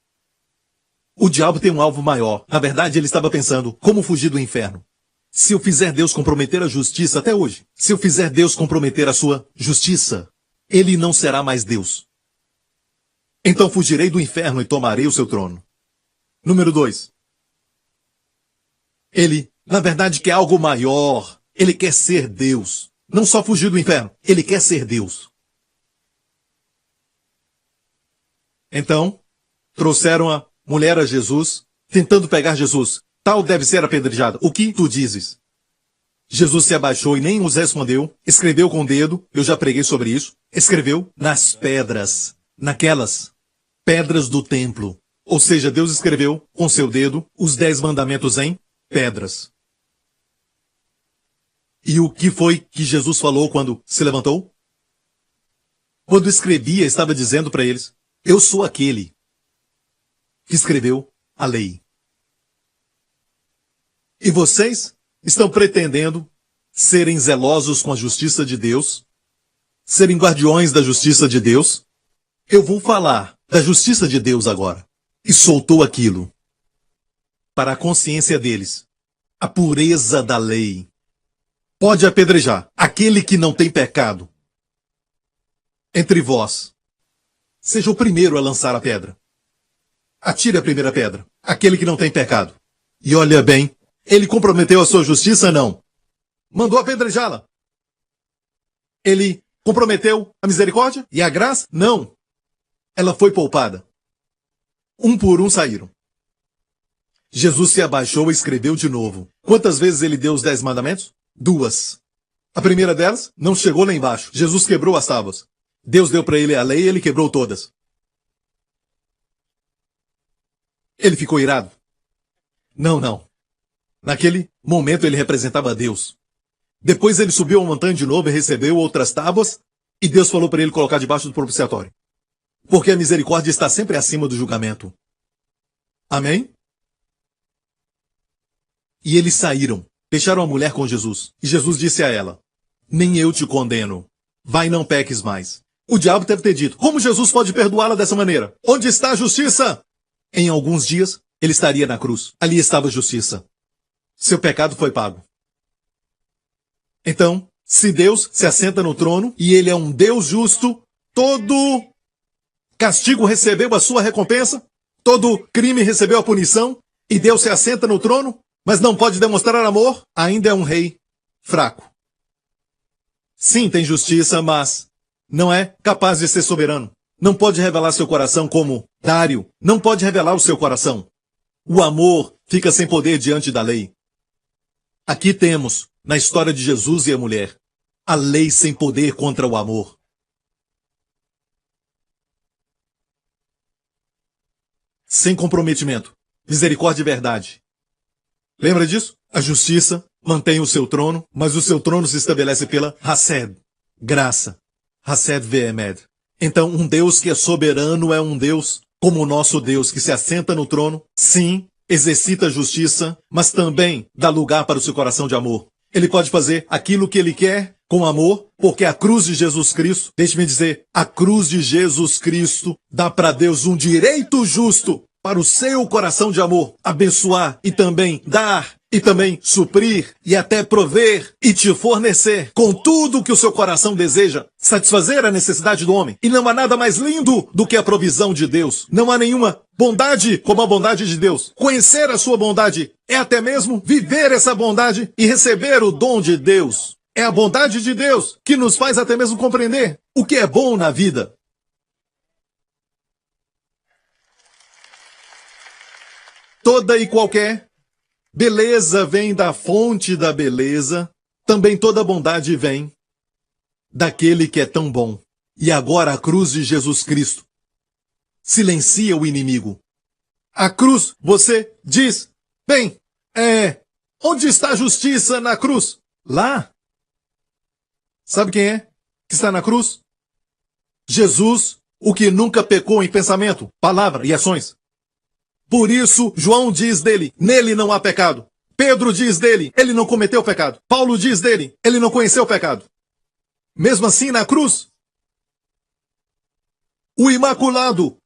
O diabo tem um alvo maior. Na verdade, ele estava pensando como fugir do inferno. Se eu fizer Deus comprometer a justiça até hoje, se eu fizer Deus comprometer a sua justiça, ele não será mais Deus. Então fugirei do inferno e tomarei o seu trono. Número 2. Ele, na verdade, quer algo maior. Ele quer ser Deus. Não só fugir do inferno, ele quer ser Deus. Então, trouxeram a mulher a Jesus, tentando pegar Jesus. Tal deve ser apedrejada. O que tu dizes? Jesus se abaixou e nem os respondeu. Escreveu com o dedo, eu já preguei sobre isso. Escreveu nas pedras, naquelas pedras do templo. Ou seja, Deus escreveu com seu dedo os 10 mandamentos em pedras. E o que foi que Jesus falou quando se levantou? Quando escrevia, estava dizendo para eles, eu sou aquele que escreveu a lei. E vocês estão pretendendo serem zelosos com a justiça de Deus serem guardiões da justiça de Deus? Eu vou falar da justiça de Deus agora. E soltou aquilo para a consciência deles. A pureza da lei. Pode apedrejar aquele que não tem pecado. Entre vós, seja o primeiro a lançar a pedra. Atire a primeira pedra, aquele que não tem pecado. E olha bem, ele comprometeu a sua justiça? Não. Mandou apedrejá-la. Ele comprometeu a misericórdia e a graça? Não. Ela foi poupada. Um por um saíram. Jesus se abaixou e escreveu de novo. Quantas vezes ele deu os 10 mandamentos? 2. A primeira delas não chegou lá embaixo. Jesus quebrou as tábuas. Deus deu para ele a lei e ele quebrou todas. Ele ficou irado? Não. Naquele momento ele representava Deus. Depois ele subiu a montanha de novo e recebeu outras tábuas e Deus falou para ele colocar debaixo do propiciatório. Porque a misericórdia está sempre acima do julgamento. Amém? E eles saíram, deixaram a mulher com Jesus. E Jesus disse a ela, nem eu te condeno. Vai e não peques mais. O diabo deve ter dito, como Jesus pode perdoá-la dessa maneira? Onde está a justiça? Em alguns dias, ele estaria na cruz. Ali estava a justiça. Seu pecado foi pago. Então, se Deus se assenta no trono, e ele é um Deus justo, todo castigo recebeu a sua recompensa, todo crime recebeu a punição, e Deus se assenta no trono, mas não pode demonstrar amor, ainda é um rei fraco. Sim, tem justiça, mas não é capaz de ser soberano. Não pode revelar seu coração como Dário. Não pode revelar o seu coração. O amor fica sem poder diante da lei. Aqui temos, na história de Jesus e a mulher, a lei sem poder contra o amor. Sem comprometimento. Misericórdia e verdade. Lembra disso? A justiça mantém o seu trono, mas o seu trono se estabelece pela Hased, graça. Hased ve'emed. Então, um Deus que é soberano é um Deus como o nosso Deus, que se assenta no trono, sim, exercita a justiça, mas também dá lugar para o seu coração de amor. Ele pode fazer aquilo que ele quer com amor, porque a cruz de Jesus Cristo, deixe-me dizer, a cruz de Jesus Cristo dá para Deus um direito justo para o seu coração de amor, abençoar e também dar, e também suprir, e até prover, e te fornecer com tudo o que o seu coração deseja, satisfazer a necessidade do homem. E não há nada mais lindo do que a provisão de Deus. Não há nenhuma bondade como a bondade de Deus. Conhecer a sua bondade é até mesmo viver essa bondade e receber o dom de Deus. É a bondade de Deus que nos faz até mesmo compreender o que é bom na vida. Toda e qualquer beleza vem da fonte da beleza, também toda bondade vem daquele que é tão bom. E agora a cruz de Jesus Cristo silencia o inimigo. A cruz, você diz, bem, onde está a justiça na cruz? Lá. Sabe quem é que está na cruz? Jesus, o que nunca pecou em pensamento, palavra e ações. Por isso, João diz dele, nele não há pecado. Pedro diz dele, ele não cometeu pecado. Paulo diz dele, ele não conheceu pecado. Mesmo assim, na cruz, o Imaculado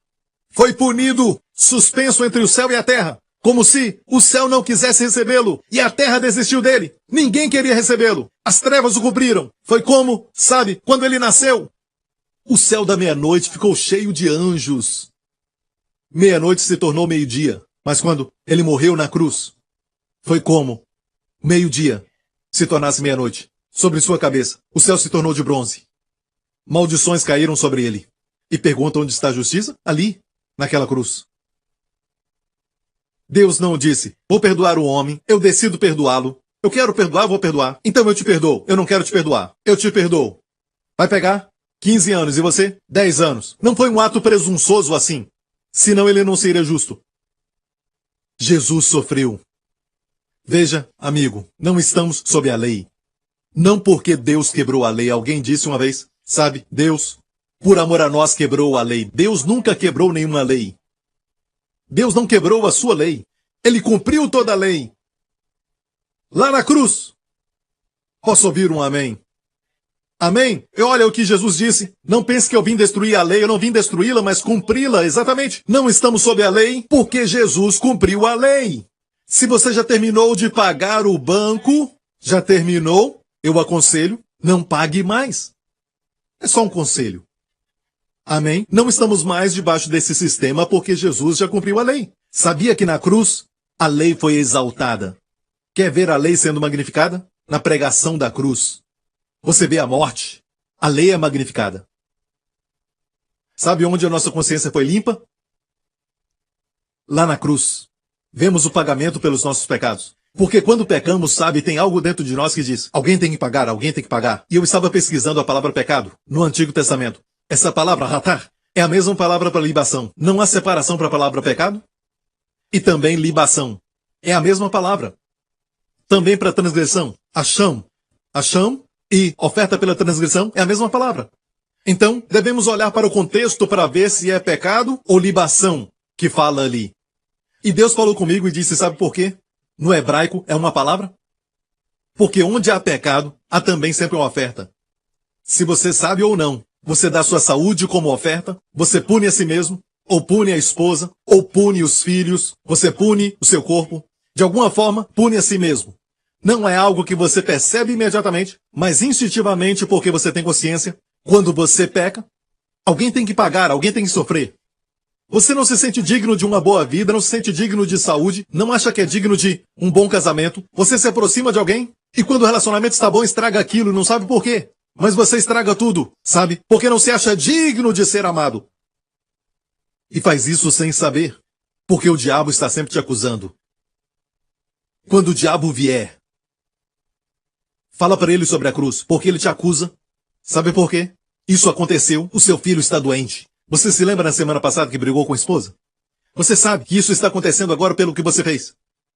foi punido, suspenso entre o céu e a terra, como se o céu não quisesse recebê-lo e a terra desistiu dele. Ninguém queria recebê-lo. As trevas o cobriram. Foi como, sabe, quando ele nasceu. O céu da meia-noite ficou cheio de anjos. Meia-noite se tornou meio-dia, mas quando ele morreu na cruz, foi como meio-dia se tornasse meia-noite. Sobre sua cabeça, o céu se tornou de bronze. Maldições caíram sobre ele. E pergunta onde está a justiça? Ali, naquela cruz. Deus não disse, vou perdoar o homem, eu decido perdoá-lo. Eu quero perdoar, vou perdoar. Então eu te perdoo, eu não quero te perdoar. Eu te perdoo. Vai pegar 15 anos e você 10 anos. Não foi um ato presunçoso assim. Senão ele não seria justo. Jesus sofreu. Veja, amigo, não estamos sob a lei. Não porque Deus quebrou a lei. Alguém disse uma vez, sabe, Deus, por amor a nós, quebrou a lei. Deus nunca quebrou nenhuma lei. Deus não quebrou a sua lei. Ele cumpriu toda a lei. Lá na cruz. Posso ouvir um amém? Amém? E olha o que Jesus disse. Não pense que eu vim destruir a lei, eu não vim destruí-la, mas cumpri-la, exatamente. Não estamos sob a lei, porque Jesus cumpriu a lei. Se você já terminou de pagar o banco, já terminou, eu aconselho, não pague mais. É só um conselho. Amém? Não estamos mais debaixo desse sistema porque Jesus já cumpriu a lei. Sabia que na cruz a lei foi exaltada? Quer ver a lei sendo magnificada? Na pregação da cruz. Você vê a morte, a lei é magnificada. Sabe onde a nossa consciência foi limpa? Lá na cruz. Vemos o pagamento pelos nossos pecados. Porque quando pecamos, sabe, tem algo dentro de nós que diz, alguém tem que pagar, alguém tem que pagar. E eu estava pesquisando a palavra pecado no Antigo Testamento. Essa palavra, ratar, é a mesma palavra para libação. Não há separação para a palavra pecado? E também libação. É a mesma palavra. Também para transgressão, acham e oferta pela transgressão é a mesma palavra. Então, devemos olhar para o contexto para ver se é pecado ou libação que fala ali. E Deus falou comigo e disse, sabe por quê? No hebraico é uma palavra? Porque onde há pecado, há também sempre uma oferta. Se você sabe ou não, você dá sua saúde como oferta, você pune a si mesmo, ou pune a esposa, ou pune os filhos, você pune o seu corpo. De alguma forma, pune a si mesmo. Não é algo que você percebe imediatamente, mas instintivamente porque você tem consciência. Quando você peca, alguém tem que pagar, alguém tem que sofrer. Você não se sente digno de uma boa vida, não se sente digno de saúde, não acha que é digno de um bom casamento. Você se aproxima de alguém e quando o relacionamento está bom, estraga aquilo, não sabe por quê. Mas você estraga tudo, sabe? Porque não se acha digno de ser amado. E faz isso sem saber, porque o diabo está sempre te acusando. Quando o diabo vier, fala para ele sobre a cruz, porque ele te acusa. Sabe por quê? Isso aconteceu, o seu filho está doente. Você se lembra na semana passada que brigou com a esposa? Você sabe que isso está acontecendo agora pelo que você fez.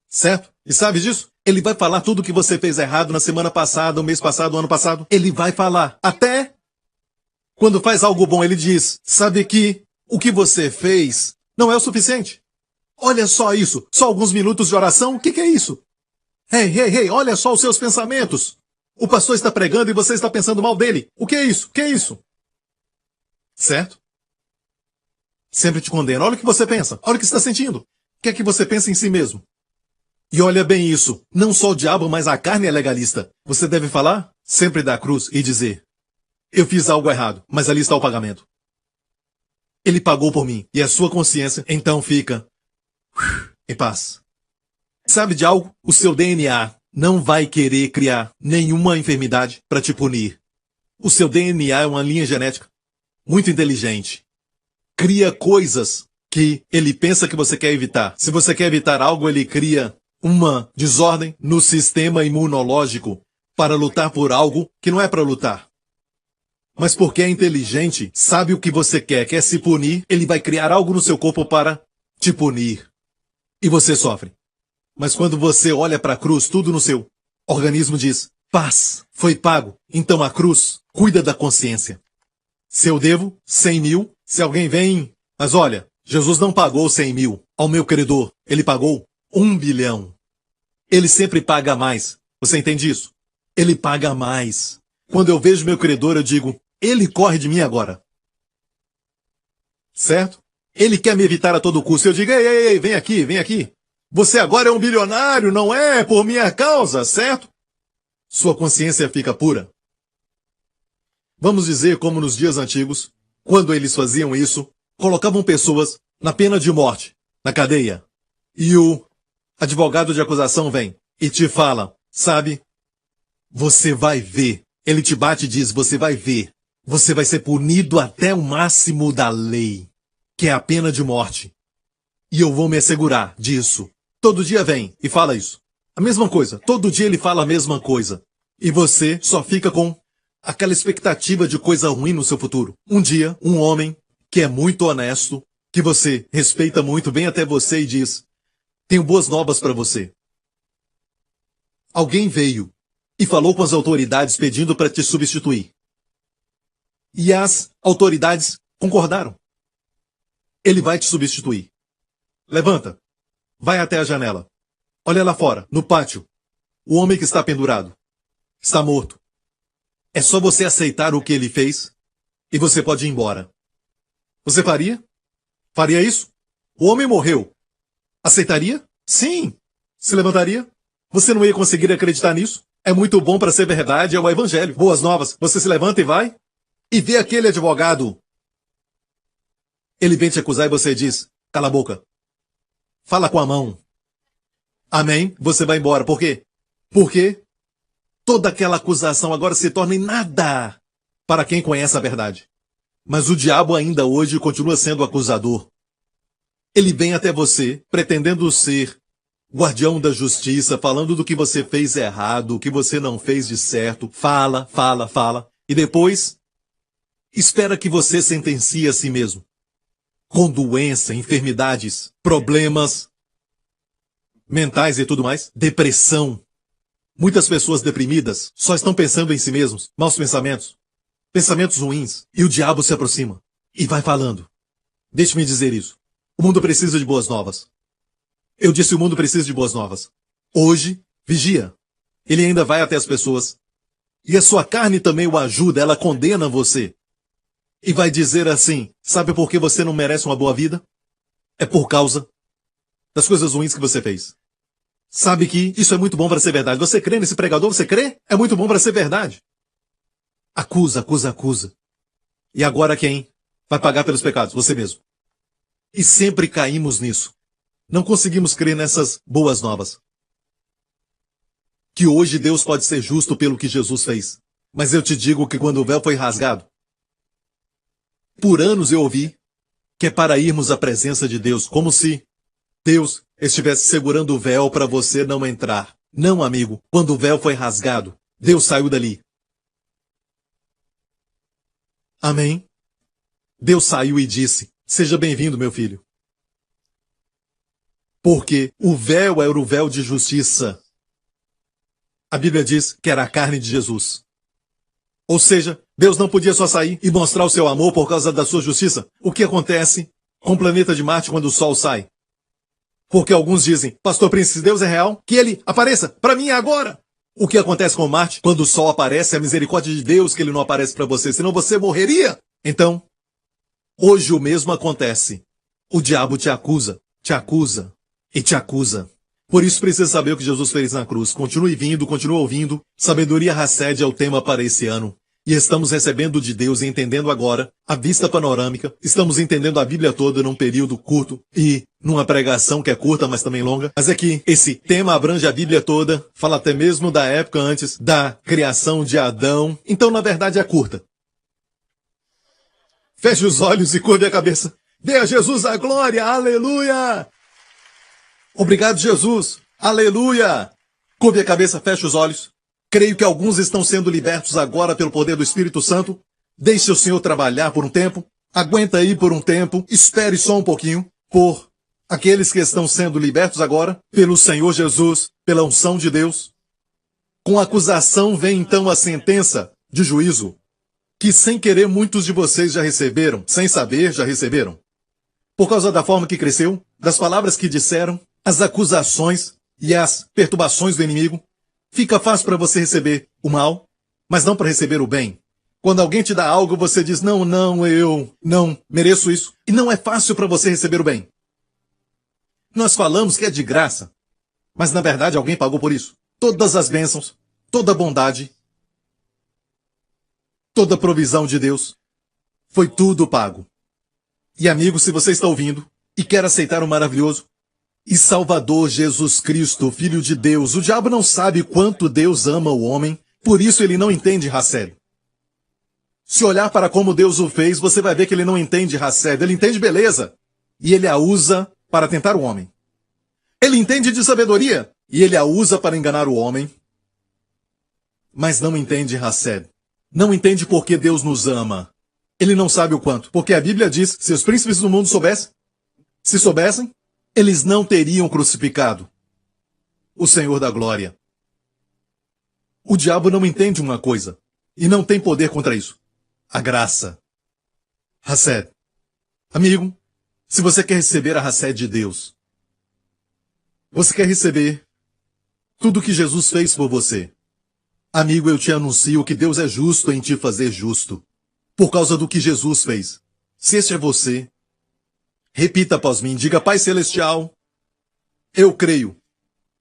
Certo? E sabe disso? Ele vai falar tudo o que você fez errado na semana passada, o mês passado, o ano passado. Ele vai falar. Até quando faz algo bom, ele diz, sabe que o que você fez não é o suficiente. Olha só isso. Só alguns minutos de oração. O que é isso? Ei, olha só os seus pensamentos. O pastor está pregando e você está pensando mal dele. O que é isso? O que é isso? Certo? Sempre te condena. Olha o que você pensa. Olha o que está sentindo. O que é que você pensa em si mesmo? E olha bem isso. Não só o diabo, mas a carne é legalista. Você deve falar sempre da cruz e dizer, eu fiz algo errado, mas ali está o pagamento. Ele pagou por mim. E a sua consciência, então, fica em paz. Sabe de algo? O seu DNA não vai querer criar nenhuma enfermidade para te punir. O seu DNA é uma linha genética muito inteligente. Cria coisas que ele pensa que você quer evitar. Se você quer evitar algo, ele cria uma desordem no sistema imunológico para lutar por algo que não é para lutar. Mas porque é inteligente, sabe o que você quer se punir, ele vai criar algo no seu corpo para te punir. E você sofre. Mas quando você olha para a cruz, tudo no seu organismo diz, paz, foi pago. Então a cruz cuida da consciência. Se eu devo 100 mil, se alguém vem, mas olha, Jesus não pagou 100 mil ao meu credor, ele pagou 1 bilhão. Ele sempre paga mais. Você entende isso? Ele paga mais. Quando eu vejo meu credor, eu digo, ele corre de mim agora. Certo? Ele quer me evitar a todo custo. Eu digo, ei, vem aqui. Você agora é um bilionário, não é? Por minha causa, certo? Sua consciência fica pura. Vamos dizer como nos dias antigos, quando eles faziam isso, colocavam pessoas na pena de morte, na cadeia. E o advogado de acusação vem e te fala, sabe, você vai ver. Ele te bate e diz, você vai ver. Você vai ser punido até o máximo da lei, que é a pena de morte. E eu vou me assegurar disso. Todo dia vem e fala isso. A mesma coisa. Todo dia ele fala a mesma coisa. E você só fica com aquela expectativa de coisa ruim no seu futuro. Um dia, um homem que é muito honesto, que você respeita muito, vem até você e diz, tenho boas novas para você. Alguém veio e falou com as autoridades pedindo para te substituir. E as autoridades concordaram. Ele vai te substituir. Levanta. Vai até a janela. Olha lá fora, no pátio. O homem que está pendurado. Está morto. É só você aceitar o que ele fez e você pode ir embora. Você faria? Faria isso? O homem morreu. Aceitaria? Sim. Se levantaria? Você não ia conseguir acreditar nisso? É muito bom para ser verdade, é o evangelho. Boas novas. Você se levanta e vai? E vê aquele advogado. Ele vem te acusar e você diz, cala a boca. Fala com a mão. Amém? Você vai embora. Por quê? Porque toda aquela acusação agora se torna em nada para quem conhece a verdade. Mas o diabo ainda hoje continua sendo acusador. Ele vem até você, pretendendo ser guardião da justiça, falando do que você fez errado, o que você não fez de certo. Fala, fala, fala. E depois, espera que você sentencie a si mesmo. Com doença, enfermidades, problemas mentais e tudo mais. Depressão. Muitas pessoas deprimidas só estão pensando em si mesmos. Maus pensamentos. Pensamentos ruins. E o diabo se aproxima. E vai falando. Deixe-me dizer isso. O mundo precisa de boas novas. Eu disse o mundo precisa de boas novas. Hoje, vigia. Ele ainda vai até as pessoas. E a sua carne também o ajuda, ela condena você. E vai dizer assim, sabe por que você não merece uma boa vida? É por causa das coisas ruins que você fez. Sabe que isso é muito bom para ser verdade. Você crê nesse pregador? Você crê? É muito bom para ser verdade. Acusa, acusa, acusa. E agora quem vai pagar pelos pecados? Você mesmo. E sempre caímos nisso. Não conseguimos crer nessas boas novas. Que hoje Deus pode ser justo pelo que Jesus fez. Mas eu te digo que quando o véu foi rasgado, por anos eu ouvi que é para irmos à presença de Deus, como se Deus estivesse segurando o véu para você não entrar. Não, amigo. Quando o véu foi rasgado, Deus saiu dali. Amém? Deus saiu e disse, seja bem-vindo, meu filho. Porque o véu era o véu de justiça. A Bíblia diz que era a carne de Jesus. Ou seja, Deus não podia só sair e mostrar o seu amor por causa da sua justiça. O que acontece com o planeta de Marte quando o Sol sai? Porque alguns dizem, Pastor Prince, se Deus é real, que ele apareça para mim agora. O que acontece com Marte quando o Sol aparece? É a misericórdia de Deus que ele não aparece para você, senão você morreria. Então, hoje o mesmo acontece. O diabo te acusa e te acusa. Por isso precisa saber o que Jesus fez na cruz. Continue vindo, continue ouvindo. Sabedoria Hesed é o tema para esse ano. E estamos recebendo de Deus e entendendo agora a vista panorâmica. Estamos entendendo a Bíblia toda num período curto e numa pregação que é curta, mas também longa. Mas é que esse tema abrange a Bíblia toda, fala até mesmo da época antes da criação de Adão. Então, na verdade, é curta. Feche os olhos e curve a cabeça. Dê a Jesus a glória, aleluia! Obrigado, Jesus, aleluia! Curve a cabeça, feche os olhos. Creio que alguns estão sendo libertos agora pelo poder do Espírito Santo. Deixe o Senhor trabalhar por um tempo. Aguenta aí por um tempo. Espere só um pouquinho. Por aqueles que estão sendo libertos agora, pelo Senhor Jesus, pela unção de Deus. Com a acusação vem então a sentença de juízo, que sem querer muitos de vocês já receberam, sem saber já receberam. Por causa da forma que cresceu, das palavras que disseram, as acusações e as perturbações do inimigo, fica fácil para você receber o mal, mas não para receber o bem. Quando alguém te dá algo, você diz, não, eu não mereço isso. E não é fácil para você receber o bem. Nós falamos que é de graça, mas na verdade alguém pagou por isso. Todas as bênçãos, toda a bondade, toda a provisão de Deus, foi tudo pago. E amigo, se você está ouvindo e quer aceitar o maravilhoso e Salvador Jesus Cristo, Filho de Deus, o diabo não sabe quanto Deus ama o homem, por isso ele não entende Hesed. Se olhar para como Deus o fez, você vai ver que ele não entende Hesed, ele entende beleza, e ele a usa para tentar o homem. Ele entende de sabedoria, e ele a usa para enganar o homem, mas não entende Hesed. Não entende porque Deus nos ama. Ele não sabe o quanto, porque a Bíblia diz, se os príncipes do mundo soubessem, se soubessem, eles não teriam crucificado o Senhor da glória. O diabo não entende uma coisa, e não tem poder contra isso. A graça. Hesed. Amigo, se você quer receber a Hesed de Deus, você quer receber tudo que Jesus fez por você, Amigo, eu te anuncio que Deus é justo em te fazer justo, por causa do que Jesus fez. Se este é você, repita após mim, diga: Pai Celestial, eu creio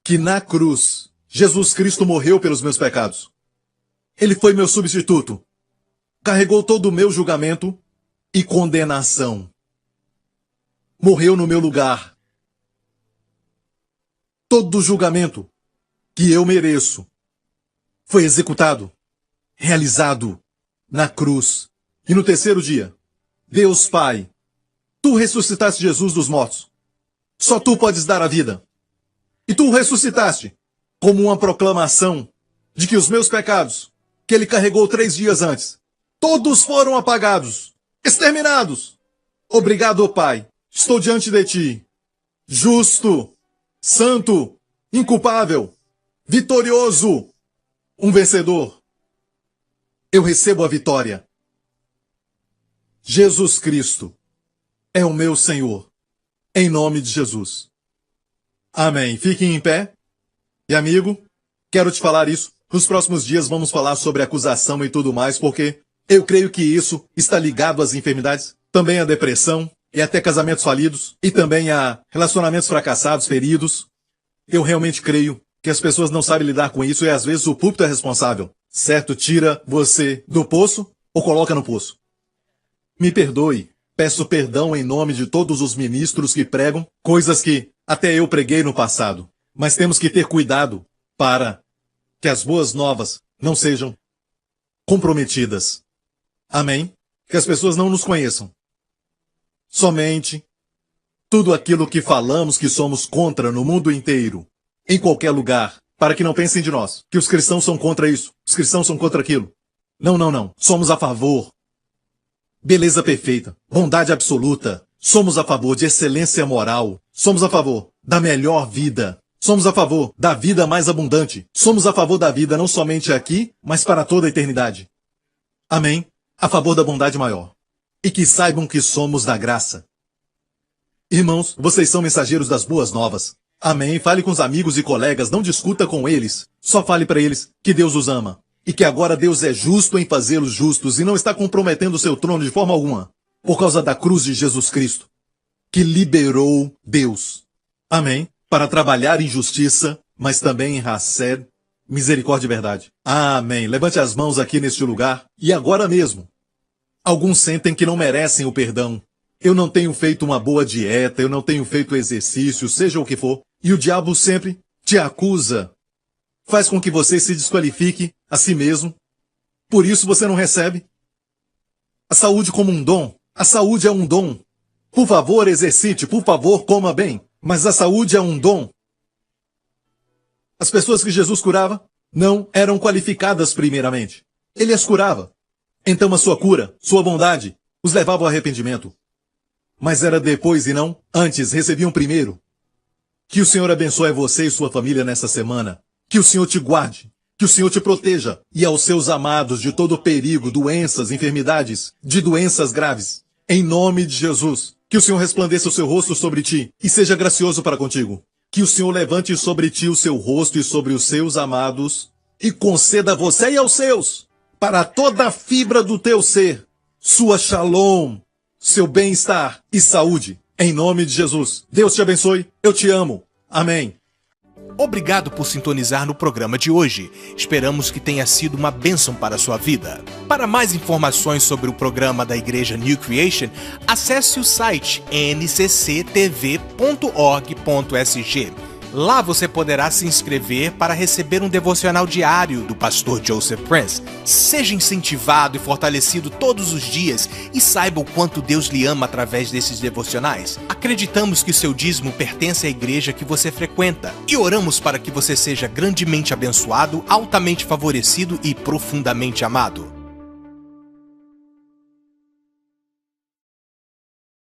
que na cruz Jesus Cristo morreu pelos meus pecados. Ele foi meu substituto, carregou todo o meu julgamento e condenação. Morreu no meu lugar. Todo o julgamento que eu mereço foi executado, realizado na cruz. E no terceiro dia, Deus Pai, tu ressuscitaste Jesus dos mortos. Só tu podes dar a vida. E tu o ressuscitaste como uma proclamação de que os meus pecados, que ele carregou 3 dias antes, todos foram apagados, exterminados. Obrigado, ó Pai. Estou diante de ti, justo, santo, inculpável, vitorioso, um vencedor. Eu recebo a vitória. Jesus Cristo é o meu Senhor, em nome de Jesus. Amém. Fiquem em pé. E amigo, quero te falar isso. Nos próximos dias vamos falar sobre acusação e tudo mais, porque eu creio que isso está ligado às enfermidades, também à depressão, e até casamentos falidos, e também a relacionamentos fracassados, feridos. Eu realmente creio que as pessoas não sabem lidar com isso e às vezes o púlpito é responsável. Certo? Tira você do poço ou coloca no poço. Me perdoe. Peço perdão em nome de todos os ministros que pregam coisas que até eu preguei no passado. Mas temos que ter cuidado para que as boas novas não sejam comprometidas. Amém? Que as pessoas não nos conheçam. Somente tudo aquilo que falamos que somos contra no mundo inteiro, em qualquer lugar, para que não pensem de nós, que os cristãos são contra isso, os cristãos são contra aquilo. Não, não, não. Somos a favor. Beleza perfeita, bondade absoluta. Somos a favor de excelência moral. Somos a favor da melhor vida. Somos a favor da vida mais abundante. Somos a favor da vida não somente aqui, mas para toda a eternidade. Amém? A favor da bondade maior. E que saibam que somos da graça. Irmãos, vocês são mensageiros das boas novas. Amém? Fale com os amigos e colegas, não discuta com eles. Só fale para eles que Deus os ama. E que agora Deus é justo em fazê-los justos e não está comprometendo o seu trono de forma alguma. Por causa da cruz de Jesus Cristo, que liberou Deus. Amém? Para trabalhar em justiça, mas também em Hased, misericórdia e verdade. Amém. Levante as mãos aqui neste lugar e agora mesmo. Alguns sentem que não merecem o perdão. Eu não tenho feito uma boa dieta, eu não tenho feito exercício, seja o que for. E o diabo sempre te acusa. Faz com que você se desqualifique a si mesmo. Por isso você não recebe a saúde como um dom. A saúde é um dom. Por favor, exercite, por favor, coma bem. Mas a saúde é um dom. As pessoas que Jesus curava não eram qualificadas primeiramente. Ele as curava. Então a sua cura, sua bondade, os levava ao arrependimento. Mas era depois e não antes, recebiam primeiro. Que o Senhor abençoe você e sua família nessa semana. Que o Senhor te guarde. Que o Senhor te proteja. E aos seus amados de todo perigo, doenças, enfermidades, de doenças graves. Em nome de Jesus. Que o Senhor resplandeça o seu rosto sobre ti e seja gracioso para contigo. Que o Senhor levante sobre ti o seu rosto e sobre os seus amados e conceda a você e aos seus, para toda a fibra do teu ser, sua shalom, seu bem-estar e saúde. Em nome de Jesus. Deus te abençoe. Eu te amo. Amém. Obrigado por sintonizar no programa de hoje. Esperamos que tenha sido uma bênção para a sua vida. Para mais informações sobre o programa da Igreja New Creation, acesse o site ncctv.org.sg. Lá você poderá se inscrever para receber um devocional diário do pastor Joseph Prince. Seja incentivado e fortalecido todos os dias e saiba o quanto Deus lhe ama através desses devocionais. Acreditamos que seu dízimo pertence à igreja que você frequenta e oramos para que você seja grandemente abençoado, altamente favorecido e profundamente amado.